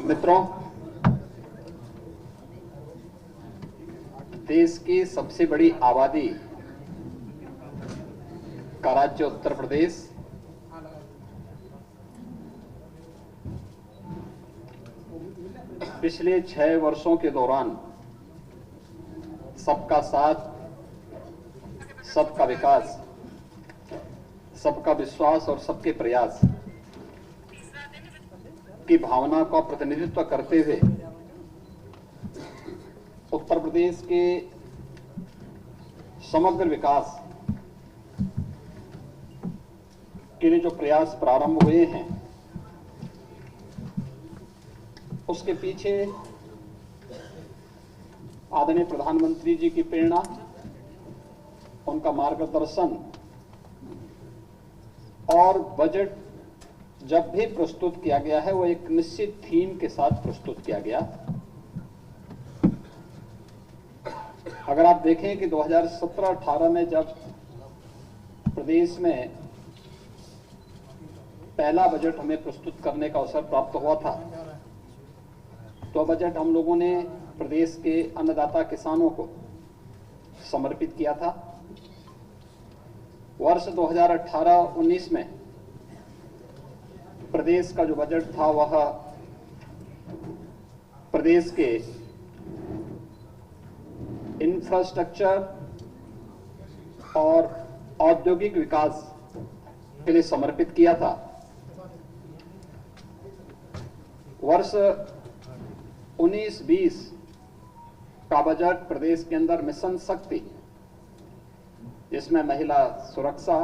मित्रों, देश की सबसे बड़ी आबादी का राज्य उत्तर प्रदेश पिछले 6 वर्षों के दौरान सबका साथ, सबका विकास, सबका विश्वास और सबके प्रयास की भावना का प्रतिनिधित्व करते हुए उत्तर प्रदेश के समग्र विकास के लिए जो प्रयास प्रारंभ हुए हैं, उसके पीछे आदरणीय प्रधानमंत्री जी की प्रेरणा, उनका मार्गदर्शन और बजट जब भी प्रस्तुत किया गया है वो एक निश्चित थीम के साथ प्रस्तुत किया गया। अगर आप देखें कि 2017-18 में जब प्रदेश में पहला बजट हमें प्रस्तुत करने का अवसर प्राप्त हुआ था, तो बजट हम लोगों ने प्रदेश के अन्नदाता किसानों को समर्पित किया था। वर्ष 2018-19 में प्रदेश का जो बजट था वह प्रदेश के इंफ्रास्ट्रक्चर और औद्योगिक विकास के लिए समर्पित किया था। वर्ष 19-20 का बजट प्रदेश के अंदर मिशन शक्ति, जिसमें महिला सुरक्षा,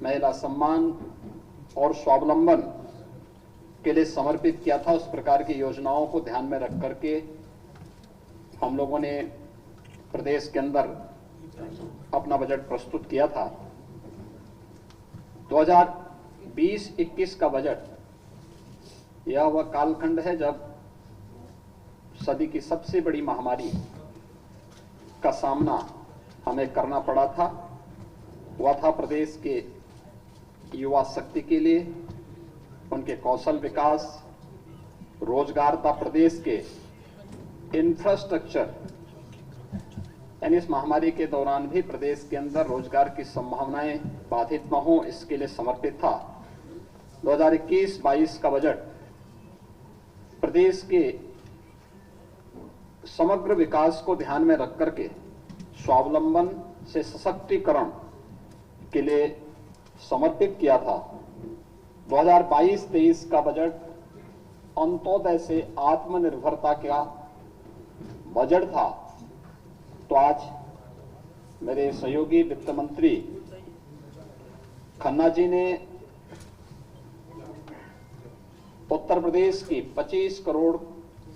महिला सम्मान और स्वावलंबन के लिए समर्पित किया था। उस प्रकार की योजनाओं को ध्यान में रख करके हम लोगों ने प्रदेश के अंदर अपना बजट प्रस्तुत किया था। 2020-21 का बजट यह वह कालखंड है जब सदी की सबसे बड़ी महामारी का सामना हमें करना पड़ा था। वह था प्रदेश के युवा शक्ति के लिए, उनके कौशल विकास, रोजगार था, प्रदेश के इंफ्रास्ट्रक्चर, यानी इस महामारी के दौरान भी प्रदेश के अंदर रोजगार की संभावनाएं बाधित न हो, इसके लिए समर्पित था। 2021-22 का बजट प्रदेश के समग्र विकास को ध्यान में रख करके स्वावलंबन से सशक्तिकरण के लिए समर्पित किया था। 2022-23 का बजट अंत्योदय से आत्मनिर्भरता का बजट था। तो आज मेरे सहयोगी वित्त मंत्री खन्ना जी ने उत्तर प्रदेश की 25 करोड़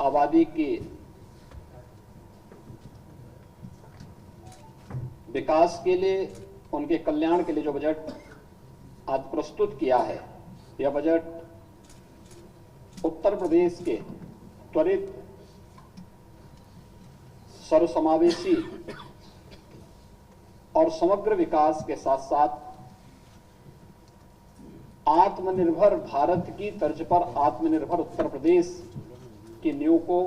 आबादी की विकास के लिए, उनके कल्याण के लिए जो बजट आज प्रस्तुत किया है, यह बजट उत्तर प्रदेश के त्वरित, सर्वसमावेशी और समग्र विकास के साथ साथ आत्मनिर्भर भारत की तर्ज पर आत्मनिर्भर उत्तर प्रदेश की नींव को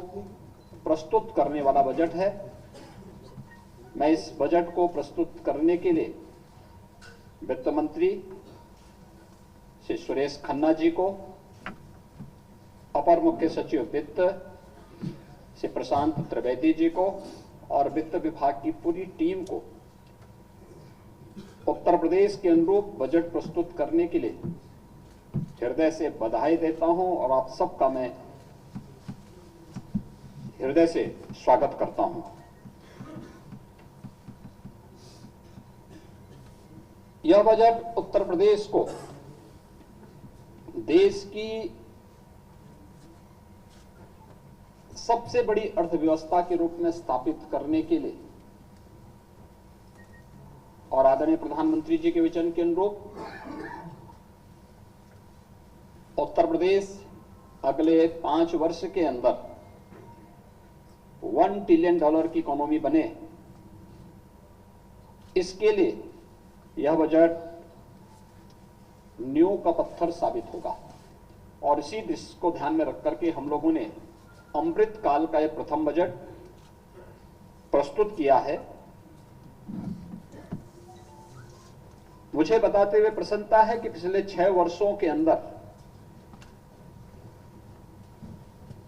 प्रस्तुत करने वाला बजट है। मैं इस बजट को प्रस्तुत करने के लिए वित्त मंत्री श्री सुरेश खन्ना जी को, अपर मुख्य सचिव वित्त श्री प्रशांत त्रिवेदी जी को और वित्त विभाग की पूरी टीम को उत्तर प्रदेश के अनुरूप बजट प्रस्तुत करने के लिए हृदय से बधाई देता हूं और आप सबका मैं हृदय से स्वागत करता हूं। यह बजट उत्तर प्रदेश को देश की सबसे बड़ी अर्थव्यवस्था के रूप में स्थापित करने के लिए और आदरणीय प्रधानमंत्री जी के विजन के अनुरूप उत्तर प्रदेश अगले 5 वर्ष के अंदर $1 ट्रिलियन की इकोनॉमी बने, इसके लिए यह बजट नींव का पत्थर साबित होगा। और इसी दृश्य को ध्यान में रख करके हम लोगों ने अमृत काल का यह प्रथम बजट प्रस्तुत किया है। मुझे बताते हुए प्रसन्नता है कि पिछले 6 वर्षों के अंदर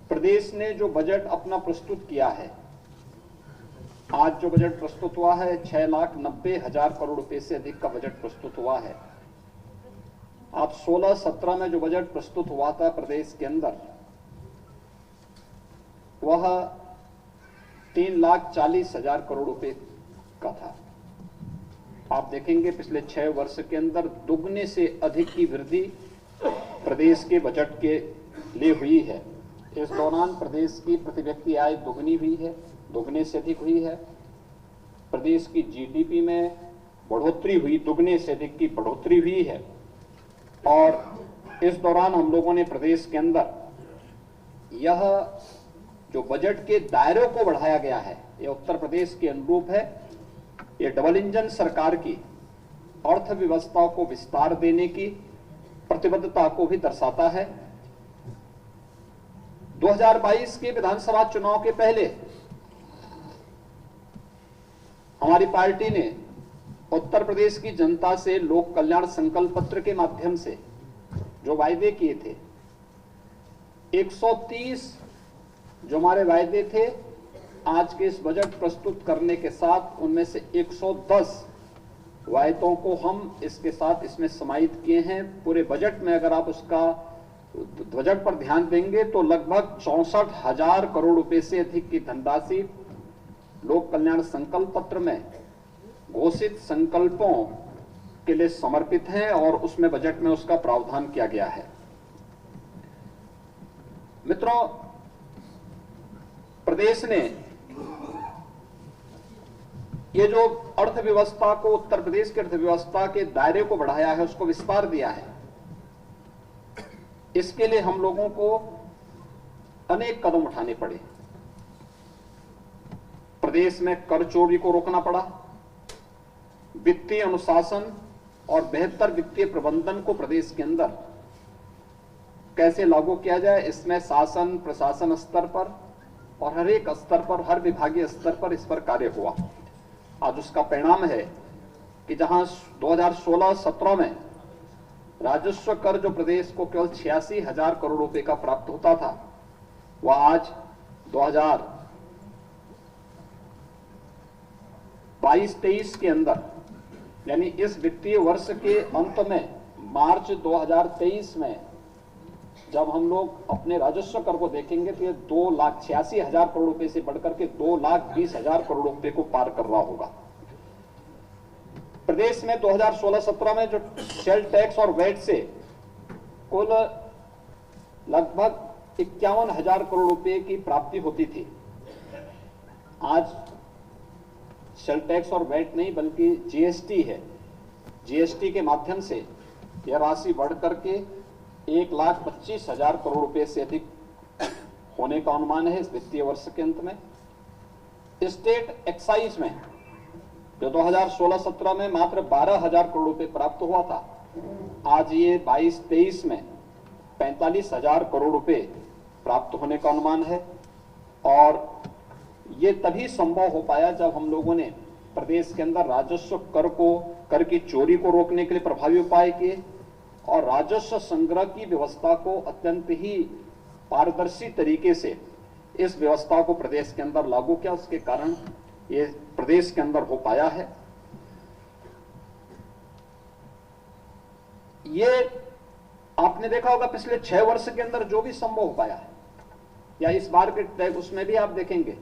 प्रदेश ने जो बजट अपना प्रस्तुत किया है, आज जो बजट प्रस्तुत हुआ है 6,90,000 करोड़ रुपए से अधिक का बजट प्रस्तुत हुआ है। आप 16-17 में जो बजट प्रस्तुत हुआ था प्रदेश के अंदर, वह 3,40,000 करोड़ रुपए का था। आप देखेंगे पिछले 6 वर्ष के अंदर दुगने से अधिक की वृद्धि प्रदेश के बजट के लिए हुई है। इस दौरान प्रदेश की प्रति व्यक्ति आय दुगनी हुई है, दुगने से अधिक हुई है। प्रदेश की जीडीपी में बढ़ोतरी हुई, दुगने से अधिक की बढ़ोतरी हुई है। और इस दौरान हम लोगों ने प्रदेश के अंदर यह जो बजट के दायरों को बढ़ाया गया है, यह उत्तर प्रदेश के अनुरूप है। ये डबल इंजन सरकार की अर्थव्यवस्था को विस्तार देने की प्रतिबद्धता को भी दर्शाता है। 2022 के विधानसभा चुनाव के पहले हमारी पार्टी ने उत्तर प्रदेश की जनता से लोक कल्याण संकल्प पत्र के माध्यम से जो वायदे किए थे, 130 जो हमारे वायदे थे, आज के इस बजट प्रस्तुत करने के साथ उनमें से 110 वायदों को हम इसके साथ इसमें समाहित किए हैं। पूरे बजट में अगर आप उसका बजट पर ध्यान देंगे तो लगभग 64,000 करोड़ रुपए से अधिक की धनराशि लोक कल्याण संकल्प पत्र में घोषित संकल्पों के लिए समर्पित है और उसमें बजट में उसका प्रावधान किया गया है। मित्रों, प्रदेश ने ये जो अर्थव्यवस्था को, उत्तर प्रदेश की अर्थव्यवस्था के दायरे को बढ़ाया है, उसको विस्तार दिया है। इसके लिए हम लोगों को अनेक कदम उठाने पड़े। प्रदेश में कर चोरी को रोकना पड़ा, वित्तीय अनुशासन और बेहतर वित्तीय प्रबंधन को प्रदेश के अंदर कैसे लागू किया जाए, इसमें शासन प्रशासन स्तर पर और हर एक स्तर पर, हर विभागीय स्तर पर इस पर कार्य हुआ। आज उसका परिणाम है कि जहां 2016-17 में राजस्व कर जो प्रदेश को केवल 86,000 करोड़ रुपए का प्राप्त होता था, वह आज 2022-23 के अंदर, यानी इस वित्तीय वर्ष के अंत में मार्च 2023 में जब हम लोग अपने राजस्व कर को देखेंगे तो ये 2,86,000 करोड़ रुपए से बढ़कर के 2,20,000 करोड़ रुपए को पार कर रहा होगा। प्रदेश में 2016-17 में जो सेल टैक्स और वैट से कुल लगभग 51,000 करोड़ रुपए की प्राप्ति होती थी, आज सेल टैक्स और वैट नहीं बल्कि जीएसटी है। जीएसटी के माध्यम से यह राशि बढ़ करके 1,25,000 करोड़ रुपए से अधिक होने का अनुमान है इस वित्तीय वर्ष के अंत में। स्टेट एक्साइज में जो 2016-17 में मात्र 12,000 करोड़ रुपए प्राप्त हुआ था, आज ये 22-23 में 45,000 करोड़ रुपए प्राप्त होने का अनुमान है। और ये तभी संभव हो पाया जब हम लोगों ने प्रदेश के अंदर राजस्व कर की चोरी को रोकने के लिए प्रभावी उपाय किए और राजस्व संग्रह की व्यवस्था को अत्यंत ही पारदर्शी तरीके से इस व्यवस्था को प्रदेश के अंदर लागू किया। उसके कारण ये प्रदेश के अंदर हो पाया है। ये आपने देखा होगा पिछले 6 वर्ष के अंदर जो भी संभव हो पाया है, या इस बार के टैक्स, उसमें भी आप देखेंगे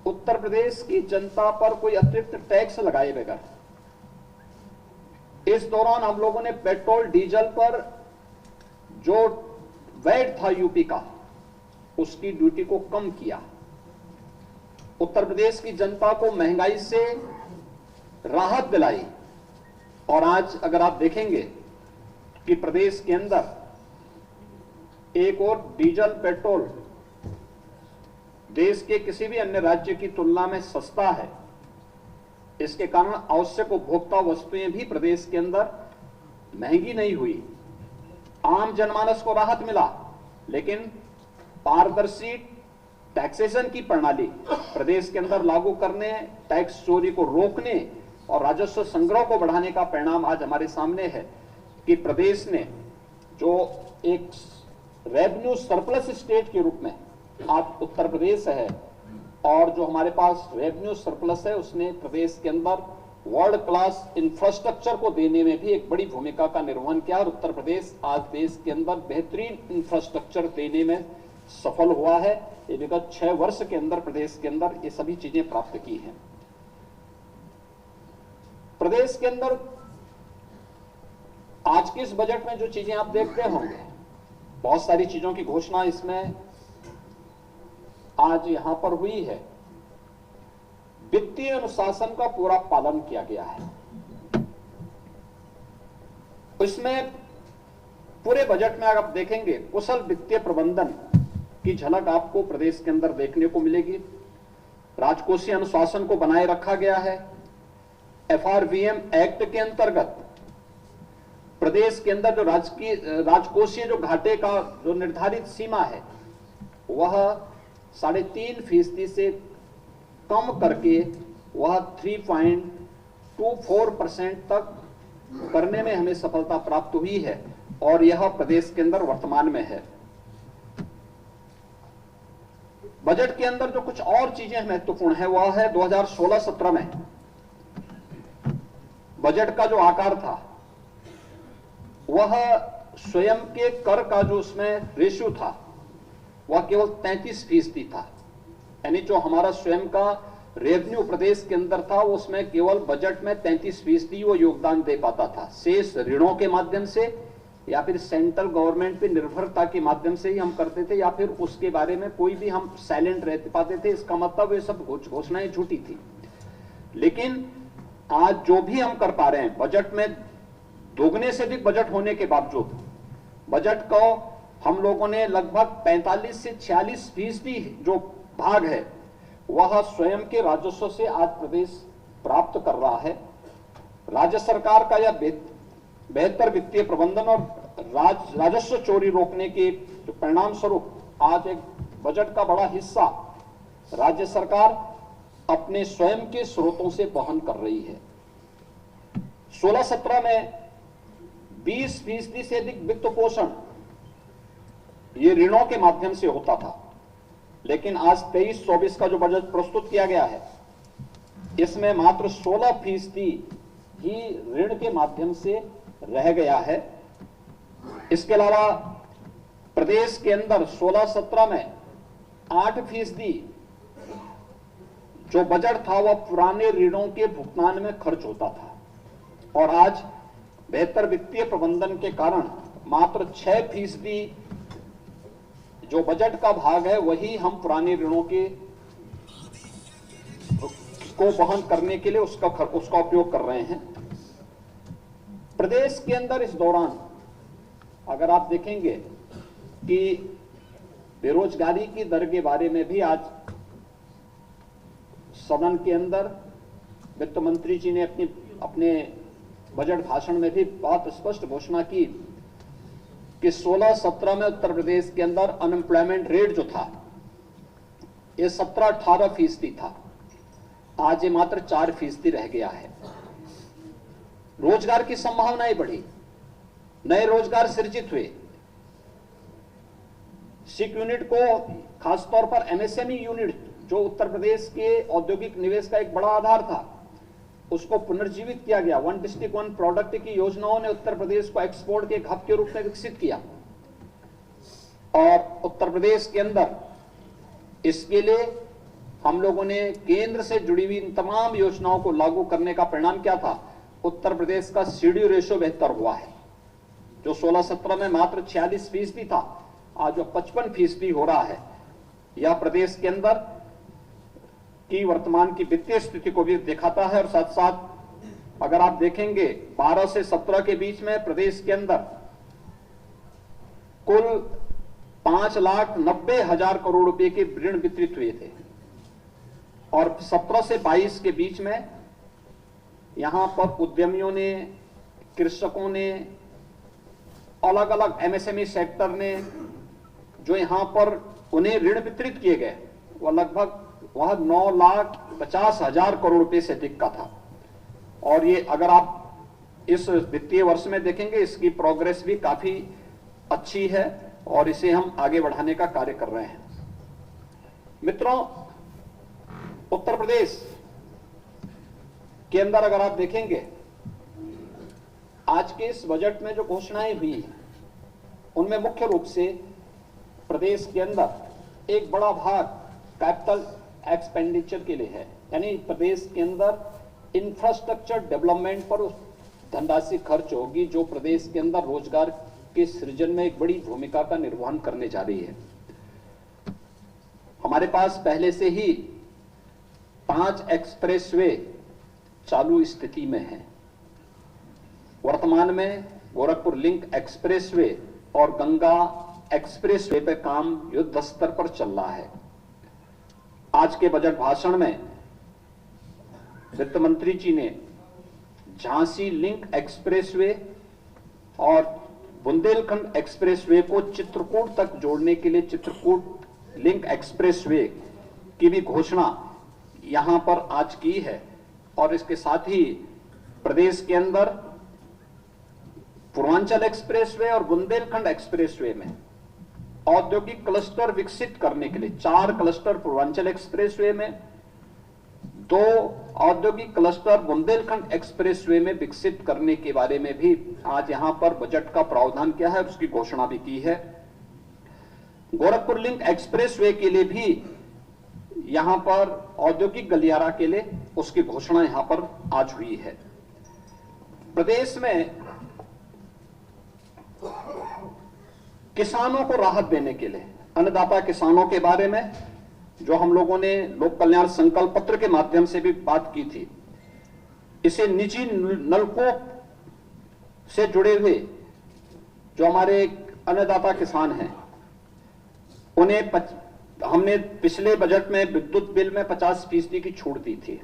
उत्तर प्रदेश की जनता पर कोई अतिरिक्त टैक्स लगाए बगैर इस दौरान हम लोगों ने पेट्रोल डीजल पर जो वैट था यूपी का, उसकी ड्यूटी को कम किया। उत्तर प्रदेश की जनता को महंगाई से राहत दिलाई। और आज अगर आप देखेंगे कि प्रदेश के अंदर एक और डीजल पेट्रोल देश के किसी भी अन्य राज्य की तुलना में सस्ता है, इसके कारण आवश्यक उपभोक्ता वस्तुएं भी प्रदेश के अंदर महंगी नहीं हुई। आम जनमानस को राहत मिला, लेकिन पारदर्शी टैक्सेशन की प्रणाली प्रदेश के अंदर लागू करने, टैक्स चोरी को रोकने और राजस्व संग्रह को बढ़ाने का परिणाम आज हमारे सामने है कि प्रदेश ने जो एक रेवेन्यू सरप्लस स्टेट के रूप में आज उत्तर प्रदेश है, और जो हमारे पास रेवेन्यू सरप्लस है उसने प्रदेश के अंदर वर्ल्ड क्लास इंफ्रास्ट्रक्चर को देने में भी एक बड़ी भूमिका का निर्वहन किया, और उत्तर प्रदेश आज देश के अंदर बेहतरीन इंफ्रास्ट्रक्चर देने में सफल हुआ है। ये विगत 6 वर्ष के अंदर प्रदेश के अंदर ये सभी चीजें प्राप्त की हैं। प्रदेश के अंदर आज के इस बजट में जो चीजें आप देखते होंगे, बहुत सारी चीजों की घोषणा इसमें आज यहां पर हुई है। वित्तीय अनुशासन का पूरा पालन किया गया है। इसमें पूरे बजट में अगर आप देखेंगे, कुशल वित्तीय प्रबंधन की झलक आपको प्रदेश के अंदर देखने को मिलेगी। राजकोषीय अनुशासन को बनाए रखा गया है। FRVM एक्ट के अंतर्गत प्रदेश के अंदर जो राजकोषीय जो घाटे का जो निर्धारित सीमा है वह 3.5% से कम करके वह 3.24% तक करने में हमें सफलता प्राप्त हुई है, और यह प्रदेश के अंदर वर्तमान में है। बजट के अंदर जो कुछ और चीजें महत्वपूर्ण है वह है 2016-17 में बजट का जो आकार था वह स्वयं के कर का जो उसमें रेशियो था वह केवल 33% था। यानी जो हमारा स्वयं का रेवेन्यू प्रदेश के अंदर था उसमें केवल बजट में 33% वो योगदान दे पाता था। शेष ऋणों के माध्यम से या फिर सेंट्रल गवर्नमेंट पे निर्भरता के माध्यम से ही हम करते थे, या फिर उसके बारे में कोई भी हम साइलेंट रह पाते थे। इसका मतलब ये सब घोषणाएं झूठी थी। लेकिन आज जो भी हम कर पा रहे हैं, बजट में दोगुने से अधिक बजट होने के बावजूद बजट को हम लोगों ने लगभग 45 से 46% जो भाग है वह स्वयं के राजस्व से आज प्रदेश प्राप्त कर रहा है। राज्य सरकार का यह बेहतर वित्तीय प्रबंधन और राजस्व चोरी रोकने के जो परिणाम स्वरूप आज एक बजट का बड़ा हिस्सा राज्य सरकार अपने स्वयं के स्रोतों से वहन कर रही है। 16-17 में 20% से अधिक वित्त पोषण ये ऋणों के माध्यम से होता था, लेकिन आज 23-24 का जो बजट प्रस्तुत किया गया है इसमें मात्र 16% ही ऋण के माध्यम से रह गया है। इसके अलावा प्रदेश के अंदर 16-17 में 8% जो बजट था वह पुराने ऋणों के भुगतान में खर्च होता था, और आज बेहतर वित्तीय प्रबंधन के कारण मात्र 6% जो बजट का भाग है वही हम पुराने ऋणों के को वहन करने के लिए उसका उपयोग कर रहे हैं। प्रदेश के अंदर इस दौरान अगर आप देखेंगे कि बेरोजगारी की दर के बारे में भी आज सदन के अंदर वित्त मंत्री जी ने अपने बजट भाषण में भी बहुत स्पष्ट घोषणा की कि 16-17 में उत्तर प्रदेश के अंदर अनएम्प्लॉयमेंट रेट जो था ये 17-18% था, आज ये मात्र 4% रह गया है। रोजगार की संभावनाएं बढ़ी, नए रोजगार सृजित हुए। सिक यूनिट को खासतौर पर MSME यूनिट जो उत्तर प्रदेश के औद्योगिक निवेश का एक बड़ा आधार था उसको पुनर्जीवित किया गया। 1 डिस्ट्रिक्ट 1 प्रोडक्ट की योजनाओं ने उत्तर प्रदेश को एक्सपोर्ट के एक हब के रूप में विकसित किया, और उत्तर प्रदेश के अंदर इसके लिए हम लोगों ने केंद्र से जुड़ी हुई इन तमाम योजनाओं को लागू करने का परिणाम क्या था? उत्तर प्रदेश का सीडी रेशो बेहतर हुआ है, जो 16-17 में मात्र 46% था, आज जो 55% हो रहा है। यह प्रदेश के अंदर की वर्तमान की वित्तीय स्थिति को भी दिखाता है। और साथ साथ अगर आप देखेंगे 12 से 17 के बीच में प्रदेश के अंदर कुल 5,90,000 करोड़ रुपए के ऋण वितरित हुए थे, और 17 से 22 के बीच में यहां पर उद्यमियों ने, कृषकों ने, अलग अलग एमएसएमई सेक्टर ने जो यहां पर उन्हें ऋण वितरित किए गए वह लगभग वह 9,50,000 करोड़ रुपए से अधिक का था। और ये अगर आप इस वित्तीय वर्ष में देखेंगे इसकी प्रोग्रेस भी काफी अच्छी है और इसे हम आगे बढ़ाने का कार्य कर रहे हैं। मित्रों, उत्तर प्रदेश के अंदर अगर आप देखेंगे आज के इस बजट में जो घोषणाएं हुई उनमें मुख्य रूप से प्रदेश के अंदर एक बड़ा भाग कैपिटल एक्सपेंडिचर के लिए है, यानी प्रदेश के अंदर इंफ्रास्ट्रक्चर डेवलपमेंट पर धनराशि खर्च होगी जो प्रदेश के अंदर रोजगार के सृजन में एक बड़ी भूमिका का निर्वहन करने जा रही है। हमारे पास पहले से ही 5 एक्सप्रेसवे चालू स्थिति में है। वर्तमान में गोरखपुर लिंक एक्सप्रेसवे और गंगा एक्सप्रेसवे पे काम युद्ध स्तर पर चल रहा है। आज के बजट भाषण में वित्त मंत्री जी ने झांसी लिंक एक्सप्रेसवे और बुंदेलखंड एक्सप्रेसवे को चित्रकूट तक जोड़ने के लिए चित्रकूट लिंक एक्सप्रेसवे की भी घोषणा यहां पर आज की है। और इसके साथ ही प्रदेश के अंदर पूर्वांचल एक्सप्रेसवे और बुंदेलखंड एक्सप्रेसवे में औद्योगिक क्लस्टर विकसित करने के लिए 4 क्लस्टर पूर्वांचल एक्सप्रेसवे में, 2 औद्योगिक क्लस्टर बुंदेलखंड एक्सप्रेसवे में विकसित करने के बारे में भी आज यहां पर बजट का प्रावधान किया है, उसकी घोषणा भी की है। गोरखपुर लिंक एक्सप्रेसवे के लिए भी यहां पर औद्योगिक गलियारा के लिए उसकी घोषणा यहां पर आज हुई है। प्रदेश में किसानों को राहत देने के लिए अन्नदाता किसानों के बारे में जो हम लोगों ने लोक कल्याण संकल्प पत्र के माध्यम से भी बात की थी, इसे निजी नलकूप से जुड़े हुए जो हमारे अन्नदाता किसान हैं उन्हें हमने पिछले बजट में विद्युत बिल में 50% की छूट दी थी।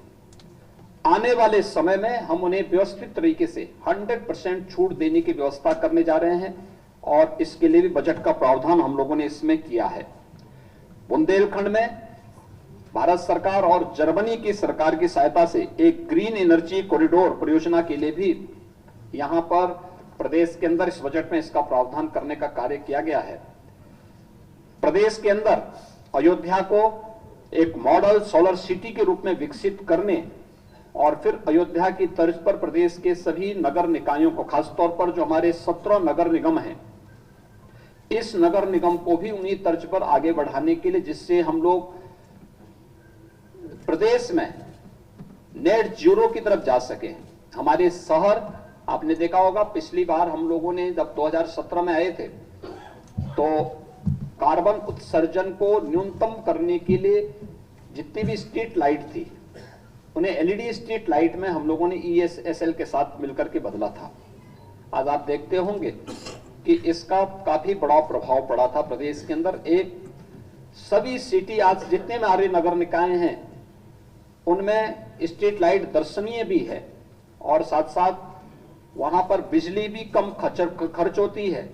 आने वाले समय में हम उन्हें व्यवस्थित तरीके से 100% छूट देने की व्यवस्था करने जा रहे हैं और इसके लिए भी बजट का प्रावधान हम लोगों ने इसमें किया है। बुंदेलखंड में भारत सरकार और जर्मनी की सरकार की सहायता से एक ग्रीन एनर्जी कॉरिडोर परियोजना के लिए भी यहां पर प्रदेश के अंदर इस बजट में इसका प्रावधान करने का कार्य किया गया है। प्रदेश के अंदर अयोध्या को एक मॉडल सोलर सिटी के रूप में विकसित करने और फिर अयोध्या की तर्ज पर प्रदेश के सभी नगर निकायों को, खासतौर पर जो हमारे 17 नगर निगम हैं, इस नगर निगम को भी उन्हीं तर्ज पर आगे बढ़ाने के लिए जिससे हम लोग प्रदेश में नेट जीरो की तरफ जा सके। हमारे शहर, आपने देखा होगा पिछली बार हम लोगों ने जब 2017 में आए थे तो कार्बन उत्सर्जन को न्यूनतम करने के लिए जितनी भी स्ट्रीट लाइट थी उन्हें एलईडी स्ट्रीट लाइट में हम लोगों ने ईएसएसएल के साथ मिलकर के बदला था। आज आप देखते होंगे कि इसका काफी बड़ा प्रभाव पड़ा था प्रदेश के अंदर। एक सभी सिटी आज जितने में आ रहे नगर निकाय हैं उनमें स्ट्रीट लाइट दर्शनीय भी है और साथ साथ वहां पर बिजली भी कम खर्च होती है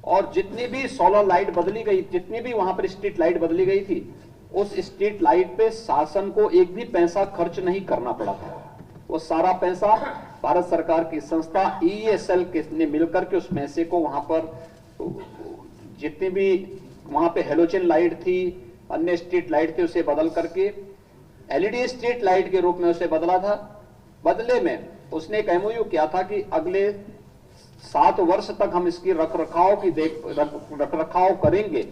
और जितनी भी सोलर लाइट बदली गई, जितनी भी वहां पर स्ट्रीट लाइट बदली गई थी, उस स्ट्रीट लाइट पे शासन को एक भी पैसा खर्च नहीं करना पड़ा था। वो सारा पैसा भारत सरकार की संस्था ईएसएल ने मिलकर के उस पैसे को वहां पर जितनी भी वहां पे हेलोजन लाइट थी, अन्य स्ट्रीट लाइट थी, उसे बदल करके एलईडी स्ट्रीट लाइट के रूप में उसे बदला था। बदले में उसने एक एमओयू किया था कि अगले 7 वर्ष तक हम इसकी रखरखाव करेंगे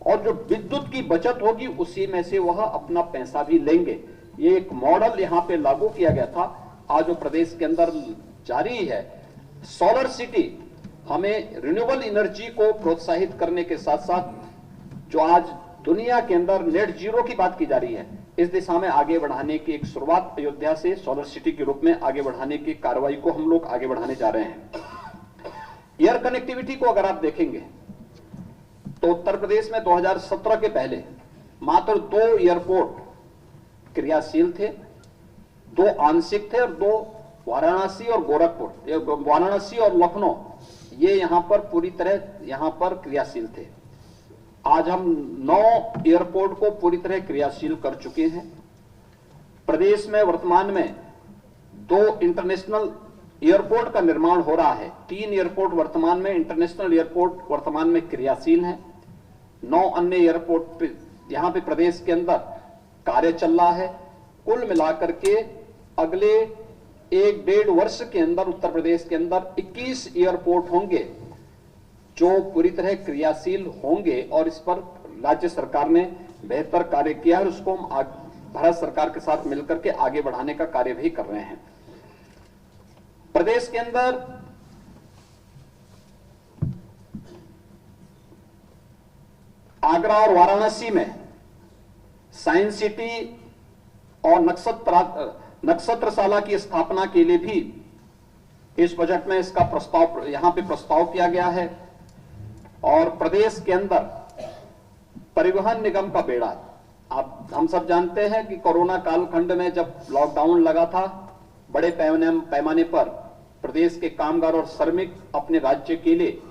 और जो विद्युत की बचत होगी उसी में से वह अपना पैसा भी लेंगे। ये एक मॉडल यहां पे लागू किया गया था, आज जो प्रदेश के अंदर जारी है। सोलर सिटी हमें रिन्यूएबल एनर्जी को प्रोत्साहित करने के साथ साथ जो आज दुनिया के अंदर नेट जीरो की बात की जा रही है, इस दिशा में आगे बढ़ाने की एक शुरुआत अयोध्या से सोलर सिटी के रूप में आगे बढ़ाने की कार्रवाई को हम लोग आगे बढ़ाने जा रहे हैं। एयर कनेक्टिविटी को अगर आप देखेंगे तो उत्तर प्रदेश में 2017 के पहले मात्र 2 एयरपोर्ट क्रियाशील थे, 2 आंशिक थे और 2 वाराणसी और गोरखपुर, वाराणसी और लखनऊ ये यहां पर पूरी तरह यहां पर क्रियाशील थे। आज हम 9 एयरपोर्ट को पूरी तरह क्रियाशील कर चुके हैं। प्रदेश में वर्तमान में 2 इंटरनेशनल एयरपोर्ट का निर्माण हो रहा है। 3 एयरपोर्ट वर्तमान में, इंटरनेशनल एयरपोर्ट वर्तमान में क्रियाशील हैं। 9 अन्य एयरपोर्ट पे यहां पे प्रदेश के अंदर कार्य चल रहा है। कुल मिलाकर के अगले 1-1.5 वर्ष के अंदर उत्तर प्रदेश के अंदर 21 एयरपोर्ट होंगे जो पूरी तरह क्रियाशील होंगे, और इस पर राज्य सरकार ने बेहतर कार्य किया है। उसको हम भारत सरकार के साथ मिलकर के आगे बढ़ाने का कार्य भी कर रहे हैं। प्रदेश के अंदर आगरा और वाराणसी में साइंस सिटी और नक्षत्रशाला की स्थापना के लिए भी इस बजट में इसका प्रस्ताव यहां पे प्रस्ताव किया गया है। और प्रदेश के अंदर परिवहन निगम का बेड़ा, आप हम सब जानते हैं कि कोरोना कालखंड में जब लॉकडाउन लगा था, बड़े पैमाने पर प्रदेश के कामगार और श्रमिक अपने राज्य के लिए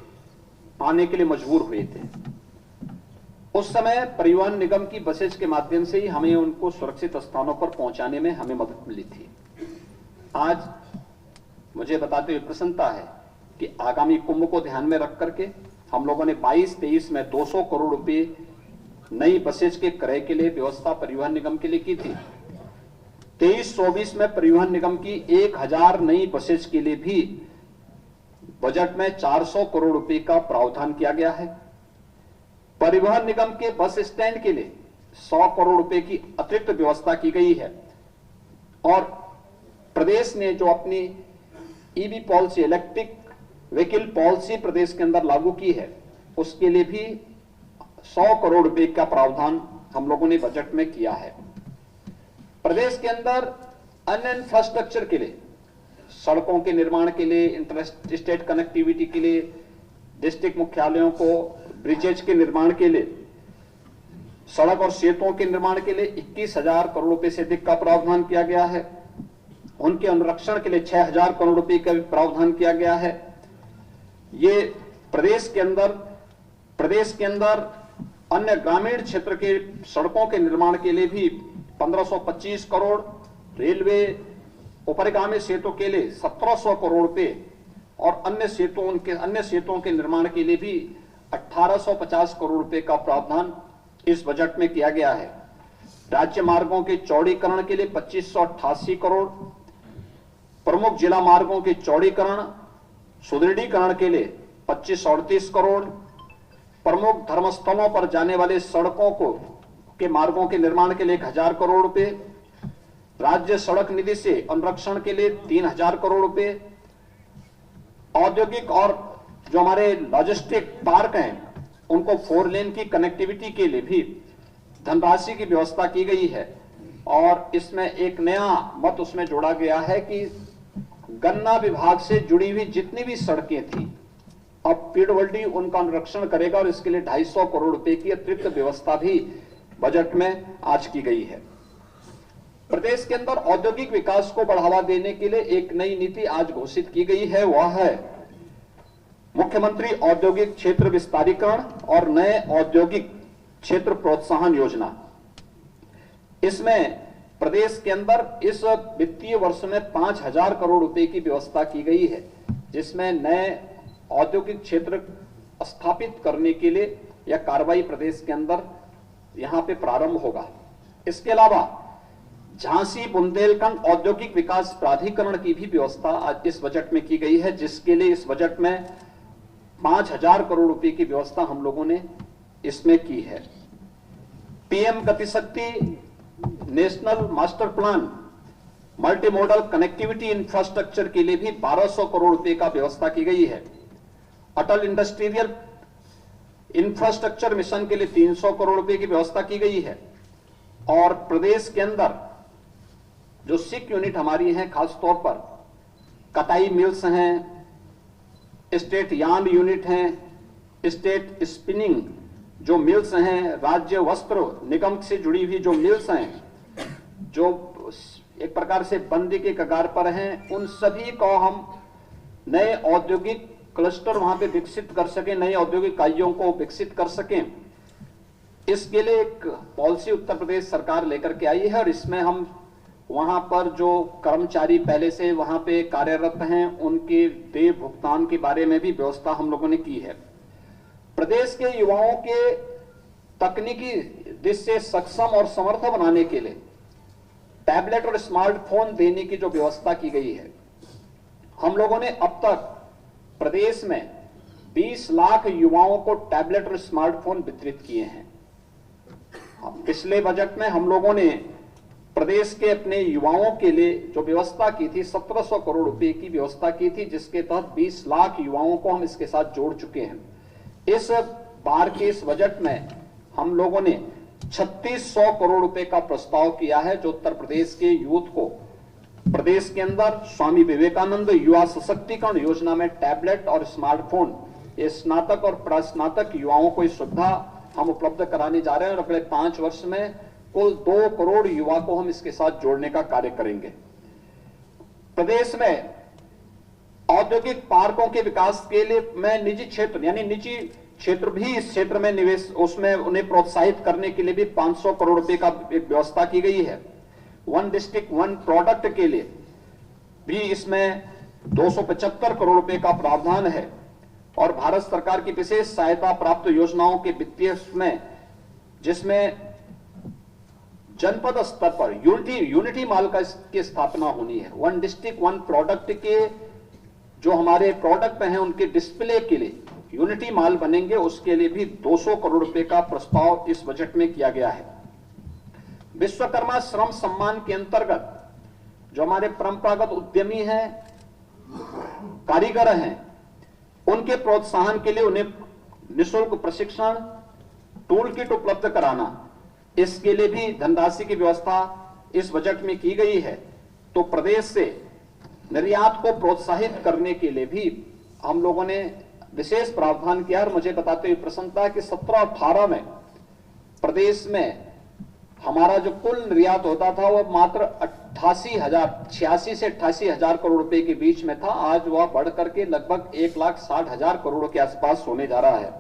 आने के लिए मजबूर हुए थे। उस समय परिवहन निगम की बसेज के माध्यम से ही हमें उनको सुरक्षित स्थानों पर पहुंचाने में हमें मदद मिली थी। आज मुझे बताते हुए प्रसन्नता है कि आगामी कुंभ को ध्यान में रख करके हम लोगों ने 22-23 में 200 करोड़ रुपए नई बसेज के क्रय के लिए व्यवस्था परिवहन निगम के लिए की थी। 23-24 में परिवहन निगम की 1000 नई बसेज के लिए भी बजट में 400 करोड़ रुपए का प्रावधान किया गया है। परिवहन निगम के बस स्टैंड के लिए 100 करोड़ रुपए की अतिरिक्त व्यवस्था की गई है। और प्रदेश ने जो अपनी EV policy, electric vehicle policy प्रदेश के अंदर लागू की है, उसके लिए भी 100 करोड़ रुपए का प्रावधान हम लोगों ने बजट में किया है। प्रदेश के अंदर अन्य इंफ्रास्ट्रक्चर के लिए, सड़कों के निर्माण के लिए, इंटर स्टेट कनेक्टिविटी के लिए, डिस्ट्रिक्ट मुख्यालयों को ब्रिजेज के निर्माण के लिए, सड़क और सेतुओं के निर्माण के लिए 21,000 करोड़ रुपए से अधिक का प्रावधान किया गया है। उनके अनुरक्षण के लिए 6,000 करोड़ रुपए का भी प्रावधान किया गया है। ये प्रदेश के अंदर अन्य ग्रामीण क्षेत्र के सड़कों के निर्माण के लिए भी 1525 करोड़, रेलवे उपरिगामी सेतु के लिए 1700 करोड़ रुपए और अन्य सेतुओं के निर्माण के लिए भी 1850 करोड़ रुपए का प्रावधान इस बजट में किया गया है। राज्य मार्गों के चौड़ीकरण के लिए 2588 करोड़, प्रमुख जिला मार्गों के चौड़ीकरण सुदृढ़ीकरण के लिए 2538 करोड़, प्रमुख धर्मस्थलों पर जाने वाले सड़कों के मार्गों के निर्माण के लिए 1000 करोड़ रुपए, राज्य सड़क निधि से अनुरक्षण के लिए 3000 करोड़ रुपए, औद्योगिक और जो हमारे लॉजिस्टिक पार्क हैं उनको 4 लेन की कनेक्टिविटी के लिए भी धनराशि की व्यवस्था की गई है। और इसमें एक नया मत उसमें जोड़ा गया है कि गन्ना विभाग से जुड़ी हुई जितनी भी सड़कें थी, अब पीडब्ल्यूडी उनका अनुरक्षण करेगा और इसके लिए 250 करोड़ रुपए की अतिरिक्त व्यवस्था भी बजट में आज की गई है। प्रदेश के अंदर औद्योगिक विकास को बढ़ावा देने के लिए एक नई नीति आज घोषित की गई है, वह है मुख्यमंत्री औद्योगिक क्षेत्र विस्तारीकरण और नए औद्योगिक क्षेत्र प्रोत्साहन योजना। इसमें प्रदेश के अंदर इस वित्तीय वर्ष में 5000 करोड़ रुपए की व्यवस्था की गई है, जिसमें नए औद्योगिक क्षेत्र स्थापित करने के लिए यह कार्रवाई प्रदेश के अंदर यहां पे प्रारंभ होगा। इसके अलावा झांसी बुंदेलखंड औद्योगिक विकास प्राधिकरण की भी व्यवस्था आज इस बजट में की गई है, जिसके लिए इस बजट में 5000 करोड़ रुपए की व्यवस्था हम लोगों ने इसमें की है। PM Gatishakti national master plan multi modal connectivity infrastructure के लिए भी 1200 करोड़ रुपए का व्यवस्था की गई है। अटल इंडस्ट्रियल इंफ्रास्ट्रक्चर मिशन के लिए 300 करोड़ रुपए की व्यवस्था की गई है। और प्रदेश के अंदर जो सिक यूनिट हमारी हैं, खासतौर पर कताई मिल्स हैं, स्टेट यार्न यूनिट हैं, स्टेट स्पिनिंग जो मिल्स हैं, राज्य वस्त्र निगम से जुड़ी हुई जो मिल्स हैं, जो एक प्रकार से बंदी के कगार पर हैं, उन सभी को हम नए औद्योगिक क्लस्टर वहां पे विकसित कर सकें, नई औद्योगिक इकाइयों को विकसित कर सकें, इसके लिए एक पॉलिसी उत्तर प्रदेश सरकार लेकर के आई है। और इसमें हम वहां पर जो कर्मचारी पहले से वहां पे कार्यरत हैं उनके देय भुगतान के बारे में भी व्यवस्था हम लोगों ने की है। प्रदेश के युवाओं के तकनीकी दृष्टि से सक्षम और समर्थ बनाने के लिए टैबलेट और स्मार्टफोन देने की जो व्यवस्था की गई है, हम लोगों ने अब तक प्रदेश में 20 लाख युवाओं को टैबलेट और स्मार्टफोन वितरित किए हैं। पिछले बजट में हम लोगों ने प्रदेश के अपने युवाओं के लिए जो व्यवस्था की थी 1700 करोड़ रुपए की व्यवस्था की थी, जिसके तहत 20 लाख युवाओं को हम इसके साथ जोड़ चुके हैं। इस बार के इस बजट में हम लोगों ने 3600 करोड़ रुपए का प्रस्ताव किया है, जो उत्तर प्रदेश के यूथ को प्रदेश के अंदर स्वामी विवेकानंद युवा सशक्तिकरण योजना में टैबलेट और स्मार्टफोन, ये स्नातक और प्रस्नातक युवाओं को इस सुविधा हम उपलब्ध कराने जा रहे हैं। और अगले 5 वर्ष में कुल 2 करोड़ युवा को हम इसके साथ जोड़ने का कार्य करेंगे। प्रदेश में औद्योगिक पार्कों के विकास के लिए मैं निजी क्षेत्र यानी निजी क्षेत्र भी इस क्षेत्र में निवेश, उसमें उन्हें प्रोत्साहित करने के लिए भी 500 करोड़ रुपए का एक व्यवस्था की गई है। वन डिस्ट्रिक्ट वन प्रोडक्ट के लिए भी इसमें 275 करोड़ रुपए का प्रावधान है। और भारत सरकार की विशेष सहायता प्राप्त योजनाओं के वित्तीय में, जिसमें जनपद स्तर पर यूनिटी मॉल की स्थापना होनी है। वन डिस्ट्रिक्ट वन प्रोडक्ट के जो हमारे प्रोडक्ट हैं उनके डिस्प्ले के लिए यूनिटी मॉल बनेंगे, उसके लिए भी 200 करोड़ रुपए का प्रस्ताव इस बजट में किया गया है। विश्वकर्मा श्रम सम्मान के अंतर्गत जो हमारे परंपरागत उद्यमी हैं, कारीगर हैं, उनके प्रोत्साहन के लिए उन्हें निःशुल्क प्रशिक्षण, टूल किट उपलब्ध कराना, इसके लिए भी धनराशि की व्यवस्था इस बजट में की गई है। तो प्रदेश से निर्यात को प्रोत्साहित करने के लिए भी हम लोगों ने विशेष प्रावधान किया। और मुझे बताते हुए प्रसन्नता है कि 17-18 में प्रदेश में हमारा जो कुल निर्यात होता था वह मात्र 86 से 88,000 करोड़ रुपए के बीच में था। आज वह बढ़ करके लगभग 1,60,000 करोड़ के आसपास होने जा रहा है।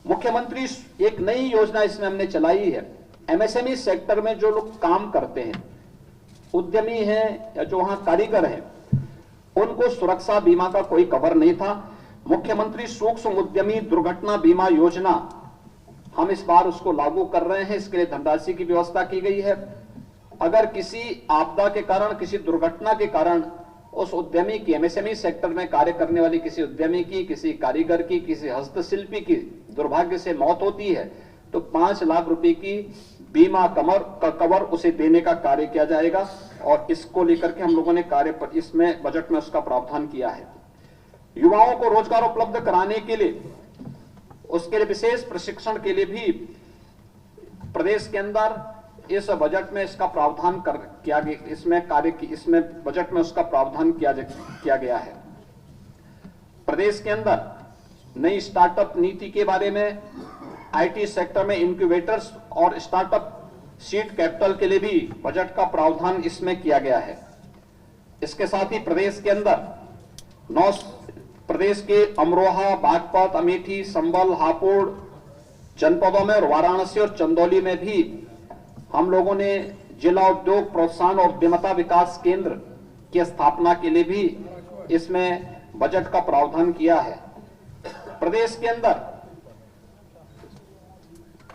मुख्यमंत्री एक नई योजना इसमें हमने चलाई है। एमएसएमई सेक्टर में जो लोग काम करते हैं, उद्यमी हैं या जो वहां कारीगर हैं, उनको सुरक्षा बीमा का कोई कवर नहीं था। मुख्यमंत्री सूक्ष्म उद्यमी दुर्घटना बीमा योजना हम इस बार उसको लागू कर रहे हैं। इसके लिए धनराशि की व्यवस्था की गई है। अगर किसी आपदा के कारण, किसी दुर्घटना के कारण उस उद्यमी की, एमएसएमई सेक्टर में कार्य करने वाली किसी उद्यमी की, किसी कारीगर की, किसी हस्तशिल्पी की दुर्भाग्य से मौत होती है, तो 5 लाख रुपए की बीमा कवर उसे देने का कार्य किया जाएगा। और इसको लेकर के हम लोगों ने कार्य पर इसमें बजट में उसका प्रावधान किया है। युवाओं को रोजगार उपलब्ध कराने के लिए, उसके लिए विशेष प्रशिक्षण के लिए भी प्रदेश के अंदर इस बजट में इसका प्रावधान किया गया। इसमें बजट में उसका प्रावधान किया गया है। प्रदेश के अंदर नई स्टार्टअप नीति के बारे में, आईटी सेक्टर में इंक्यूबेटर्स और स्टार्टअप सीड कैपिटल के लिए भी बजट का प्रावधान इसमें किया गया है। इसके साथ ही प्रदेश के अंदर प्रदेश के अमरोहा, बागपत, अमेठी, संभल, हापुड़ जनपदों में और वाराणसी और चंदौली में भी हम लोगों ने जिला उद्योग प्रोत्साहन और उद्यमता विकास केंद्र की स्थापना के लिए भी इसमें बजट का प्रावधान किया है। प्रदेश के अंदर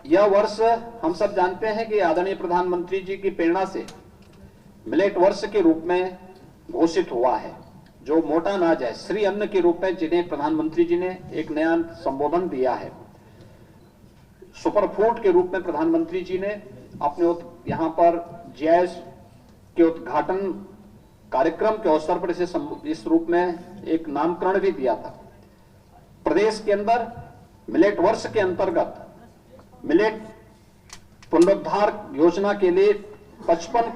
यह वर्ष हम सब जानते हैं कि आदरणीय प्रधानमंत्री जी की प्रेरणा से मिलेट वर्ष के रूप में घोषित हुआ है। जो मोटा अनाज है, श्री अन्न के रूप में जिन्हें प्रधानमंत्री जी ने एक नया संबोधन दिया है। सुपर फूड के रूप में प्रधानमंत्री जी ने अपने यहां पर जीआईएस के उद्घाटन कार्यक्रम के अवसर पर इसे इस रूप में एक नामकरण भी दिया था। प्रदेश के अंदर मिलेट वर्ष के अंतर्गत मिलेट पुनरुद्धार योजना के लिए 55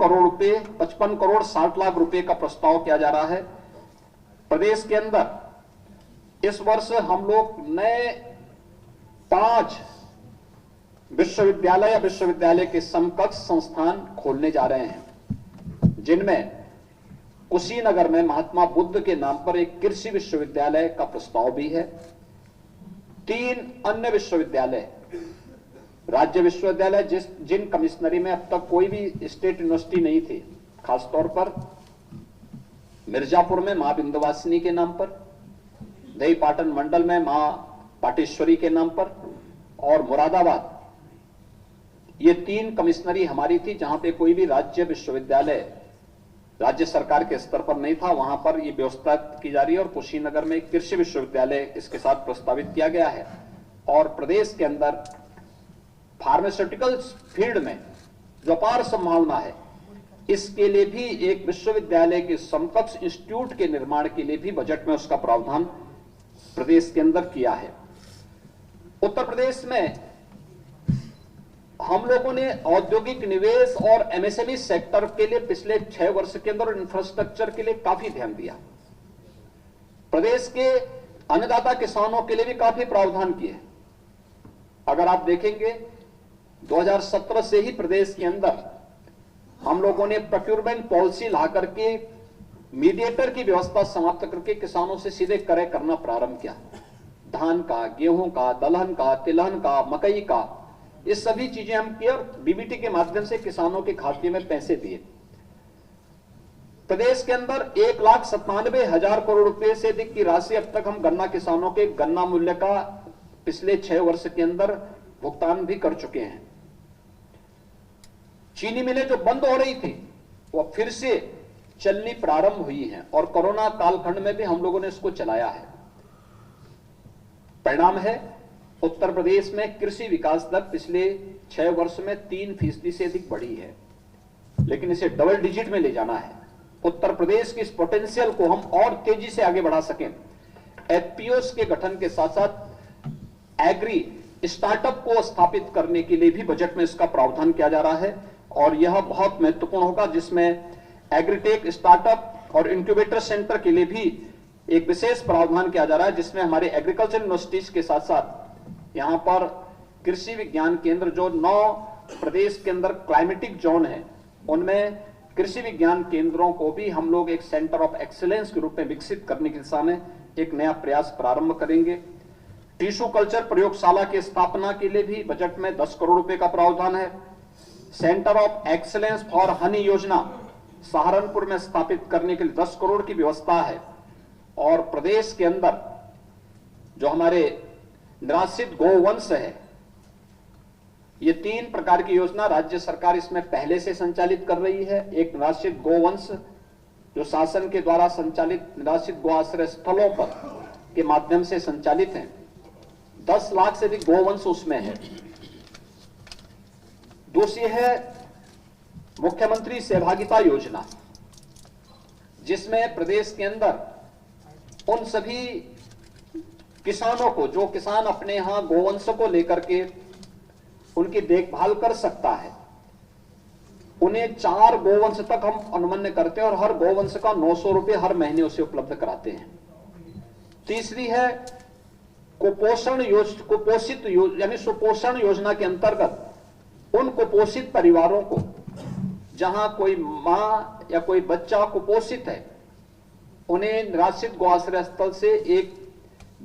करोड़ 60 लाख रुपए का प्रस्ताव किया जा रहा है। प्रदेश के अंदर इस वर्ष हम लोग नए 5 विश्वविद्यालय या विश्वविद्यालय के समकक्ष संस्थान खोलने जा रहे हैं, जिनमें कुशीनगर में महात्मा बुद्ध के नाम पर एक कृषि विश्वविद्यालय का प्रस्ताव भी है। 3 अन्य विश्वविद्यालय, राज्य विश्वविद्यालय जिन कमिश्नरी में अब तक कोई भी स्टेट यूनिवर्सिटी नहीं थी, खासतौर पर मिर्जापुर में मां विंध्यवासिनी के नाम पर, दही पाटन मंडल में मां पाटेश्वरी के नाम पर, और मुरादाबाद, ये 3 कमिश्नरी हमारी थी जहां पे कोई भी राज्य विश्वविद्यालय राज्य सरकार के स्तर पर नहीं था। वहां पर ये व्यवस्था की जा रही है और कुशीनगर में एक कृषि विश्वविद्यालय इसके साथ प्रस्तावित किया गया है। और प्रदेश के अंदर फार्मास्यूटिकल फील्ड में जो अपार संभावना है, इसके लिए भी एक विश्वविद्यालय के समकक्ष इंस्टीट्यूट के निर्माण के लिए भी बजट में उसका प्रावधान प्रदेश के अंदर किया है। उत्तर प्रदेश में हम लोगों ने औद्योगिक निवेश और एमएसएमई सेक्टर के लिए पिछले 6 वर्ष के अंदर इंफ्रास्ट्रक्चर के लिए काफी ध्यान दिया। प्रदेश के अन्नदाता किसानों के लिए भी काफी प्रावधान किए। अगर आप देखेंगे 2017 से ही प्रदेश के अंदर हम लोगों ने प्रोक्योरमेंट पॉलिसी ला करके मीडिएटर की व्यवस्था समाप्त करके किसानों से सीधे क्रय करना प्रारंभ किया। धान का, गेहूं का, दलहन का, तिलहन का, मकई का, ये सभी चीजें हम किए और डीबीटी के माध्यम से किसानों के खाते में पैसे दिए। प्रदेश के अंदर 1,97,000 करोड़ रुपए से अधिक की राशि अब तक हम गन्ना किसानों के गन्ना मूल्य का पिछले 6 वर्ष के अंदर भुगतान भी कर चुके हैं। चीनी मिलें जो बंद हो रही थी वो फिर से चलनी प्रारंभ हुई हैं और कोरोना कालखंड में भी हम लोगों ने इसको चलाया है। परिणाम है उत्तर प्रदेश में कृषि विकास दर पिछले 6 वर्ष में 3% से अधिक बढ़ी है, लेकिन इसे डबल डिजिट में ले जाना है। उत्तर प्रदेश की इस पोटेंशियल को हम और तेजी से आगे बढ़ा सकें। एफपीओस के गठन के साथ साथ एग्री स्टार्टअप को स्थापित करने के लिए भी बजट में इसका प्रावधान किया जा रहा है और यह बहुत महत्वपूर्ण होगा, जिसमें एग्रीटेक स्टार्टअप और इंक्यूबेटर सेंटर के लिए भी एक विशेष प्रावधान किया जा रहा है, जिसमें हमारे एग्रीकल्चर यूनिवर्सिटीज के साथ साथ यहां पर कृषि विज्ञान केंद्र जो 9 प्रदेश के अंदर क्लाइमेटिक जोन है, उनमें कृषि विज्ञान केंद्रों को भी हम लोग एक सेंटर ऑफ एक्सीलेंस के रूप में विकसित करने की दिशा में एक नया प्रयास प्रारंभ करेंगे। टिश्यू कल्चर प्रयोगशाला की स्थापना के लिए भी बजट में 10 करोड़ रुपए का प्रावधान है। Centre of excellence for Honey योजना सहारनपुर में स्थापित करने के लिए 10 करोड़ की व्यवस्था है। और प्रदेश के अंदर जो हमारे निराश्रित गोवंश है, ये 3 प्रकार की योजना राज्य सरकार इसमें पहले से संचालित कर रही है। एक निराश्रित गोवंश जो शासन के द्वारा संचालित निराश्रित गो आश्रय स्थलों पर के माध्यम से संचालित है, 10 लाख से अधिक गोवंश उसमें है। दूसरी है मुख्यमंत्री सहभागिता योजना, जिसमें प्रदेश के अंदर उन सभी किसानों को जो किसान अपने यहां गोवंश को लेकर के उनकी देखभाल कर सकता है, उन्हें 4 गोवंश तक हम अनुमन्य करते हैं और हर गोवंश का 900 रुपए हर महीने उसे उपलब्ध कराते हैं। तीसरी है कुपोषित यानी सुपोषण योजना के अंतर्गत उन कुपोषित परिवारों को जहां कोई मां या कोई बच्चा कुपोषित है, उन्हें निराश्रित गो आश्रय स्थल से एक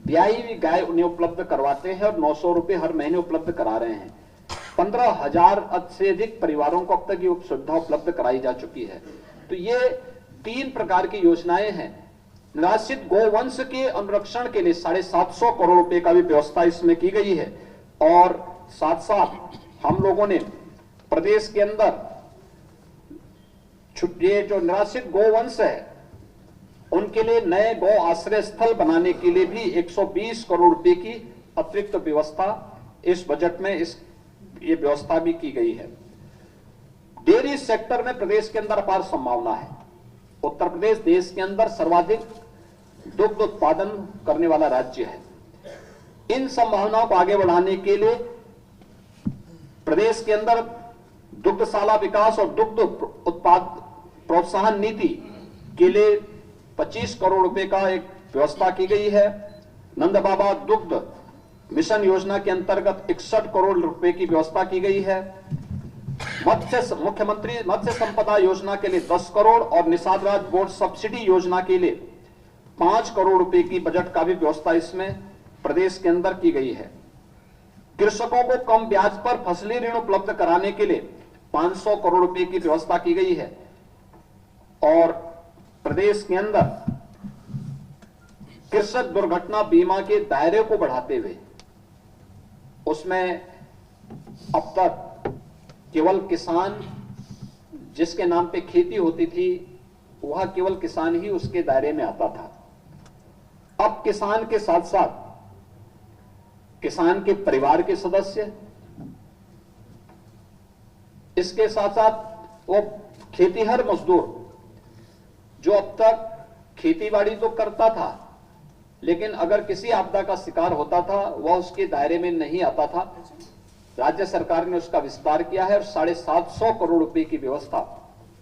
ब्याई हुई गाय उन्हें उपलब्ध करवाते हैं और 900 रुपए हर महीने उपलब्ध करा रहे हैं। 15,000 से अधिक परिवारों को अब तक ये सुविधा उपलब्ध कराई जा चुकी है। तो ये 3 प्रकार की योजनाएं हैं। निराश्रित गोवंश के अनुरक्षण के लिए 750 करोड़ रुपए का भी व्यवस्था इसमें की गई है। और साथ साथ हम लोगों ने प्रदेश के अंदर ये जो निराश्रित गोवंश है उनके लिए नए गौ आश्रय स्थल बनाने के लिए भी 120 करोड़ रुपए की अतिरिक्त व्यवस्था इस बजट में ये व्यवस्था भी की गई है। डेयरी सेक्टर में प्रदेश के अंदर अपार संभावना है। उत्तर प्रदेश देश के अंदर सर्वाधिक दुग्ध उत्पादन करने वाला राज्य है। इन संभावनाओं को आगे बढ़ाने के लिए प्रदेश के अंदर दुग्धशाला विकास और दुग्ध उत्पाद प्रोत्साहन नीति के लिए 25 करोड़ रुपए का एक व्यवस्था की गई है। नंद बाबा दुग्ध मिशन योजना के अंतर्गत 61 करोड़ रुपए की व्यवस्था की गई है। मुख्यमंत्री मत्स्य संपदा योजना के लिए 10 करोड़ और निषाद राज बोर्ड सब्सिडी योजना के लिए 5 करोड़ रुपए की बजट का भी व्यवस्था इसमें प्रदेश के अंदर की गई है। कृषकों को कम ब्याज पर फसली ऋण उपलब्ध कराने के लिए 500 करोड़ रुपए की व्यवस्था की गई है और प्रदेश के अंदर कृषक दुर्घटना बीमा के दायरे को बढ़ाते हुए उसमें अब तक केवल किसान जिसके नाम पे खेती होती थी वह केवल किसान ही उसके दायरे में आता था। अब किसान के साथ साथ किसान के परिवार के सदस्य, इसके साथ साथ वो खेतीहर मजदूर जो अब तक खेतीबाड़ी तो करता था लेकिन अगर किसी आपदा का शिकार होता था वह उसके दायरे में नहीं आता था। राज्य सरकार ने उसका विस्तार किया है और 750 करोड़ रुपए की व्यवस्था